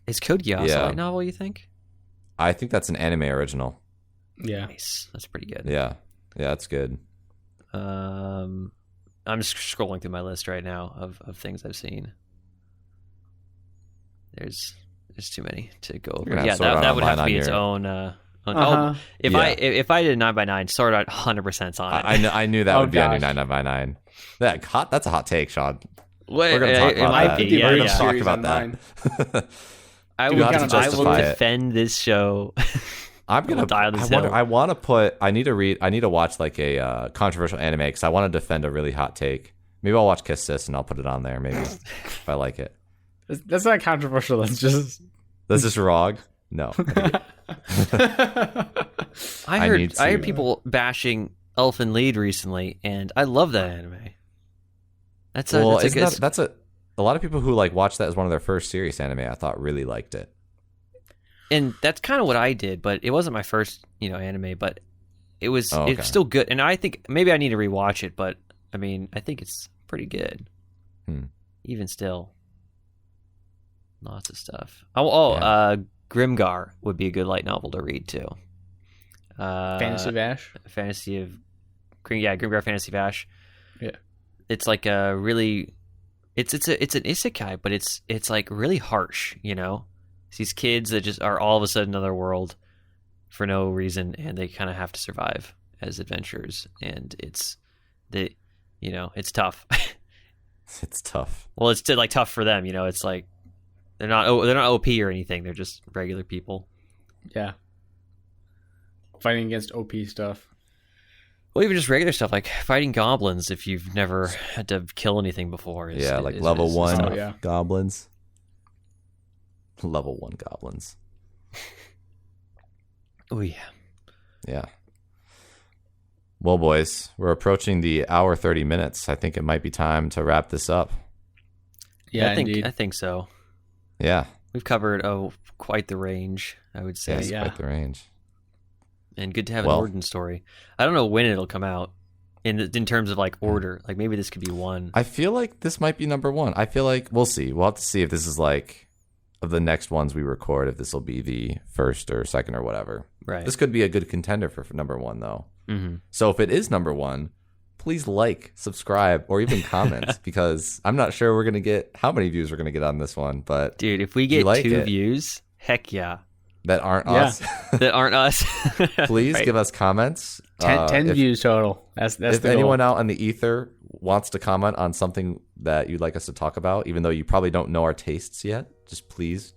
Is Code Geass a light novel, you think? I think that's an anime original. Yeah. Nice. That's pretty good. Yeah, that's good. I'm just scrolling through my list right now of things I've seen. There's too many to go over. Yeah, that would have to be its own. If I did a 9x9, Sword Art 100%'s on it. I knew that would be on your 9x9. That's a hot take, Sean. We're going to talk about that. We're going to talk about that. I will defend this show. I'm gonna die on this hill. I need to watch like a controversial anime because I want to defend a really hot take. Maybe I'll watch Kiss Sis and I'll put it on there. Maybe if I like it. That's not controversial. That's just wrong. No. I heard people bashing Elfen Lied recently, and I love that anime. A lot of people who like watched that as one of their first serious anime. I thought really liked it. And that's kind of what I did, but it wasn't my first, anime, but it was it's still good. And I think maybe I need to rewatch it, but I mean, I think it's pretty good. Even still. Lots of stuff. Grimgar would be a good light novel to read too. Fantasy Vash? Grimgar Fantasy Vash. Yeah. It's like a really it's an isekai, but it's like really harsh, It's these kids that just are all of a sudden in another world for no reason, and they kind of have to survive as adventurers, and it's tough. It's tough. Well, it's like tough for them, It's like they're not OP or anything. They're just regular people. Yeah. Fighting against OP stuff. Well, even just regular stuff like fighting goblins if you've never had to kill anything before. Level 1 goblins. Level 1 goblins. Oh, yeah. Yeah. Well, boys, we're approaching the hour 30 minutes. I think it might be time to wrap this up. Yeah, I think so. Yeah. We've covered quite the range, I would say. Yes, quite the range. And good to have an origin story. I don't know when it'll come out in terms of like order. Like maybe this could be one. I feel like this might be number one. I feel like we'll see. We'll have to see if this is like of the next ones we record, if this will be the first or second or whatever. Right. This could be a good contender for number one, though. Mm-hmm. So if it is number one, please like, subscribe, or even comment because I'm not sure we're going to get how many views we're going to get on this one. But dude, if we get 2 views, heck yeah. That aren't us. That aren't us. Please give us comments. 10 views total. That's if the anyone goal. out on the ether wants to comment on something that you'd like us to talk about, even though you probably don't know our tastes yet, just please,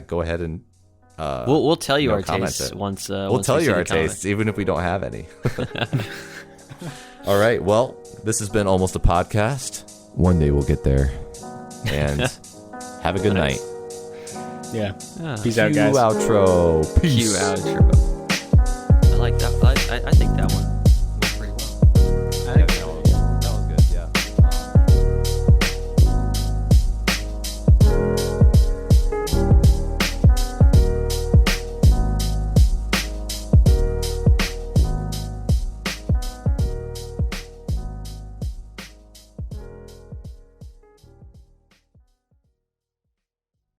go ahead and we'll tell you our tastes once. We'll tell you our tastes, even if we don't have any. All right. Well, this has been Almost a Podcast. One day we'll get there. And have a good night. Yeah. Peace out, guys. Outro. Peace. Cue outro. I like that.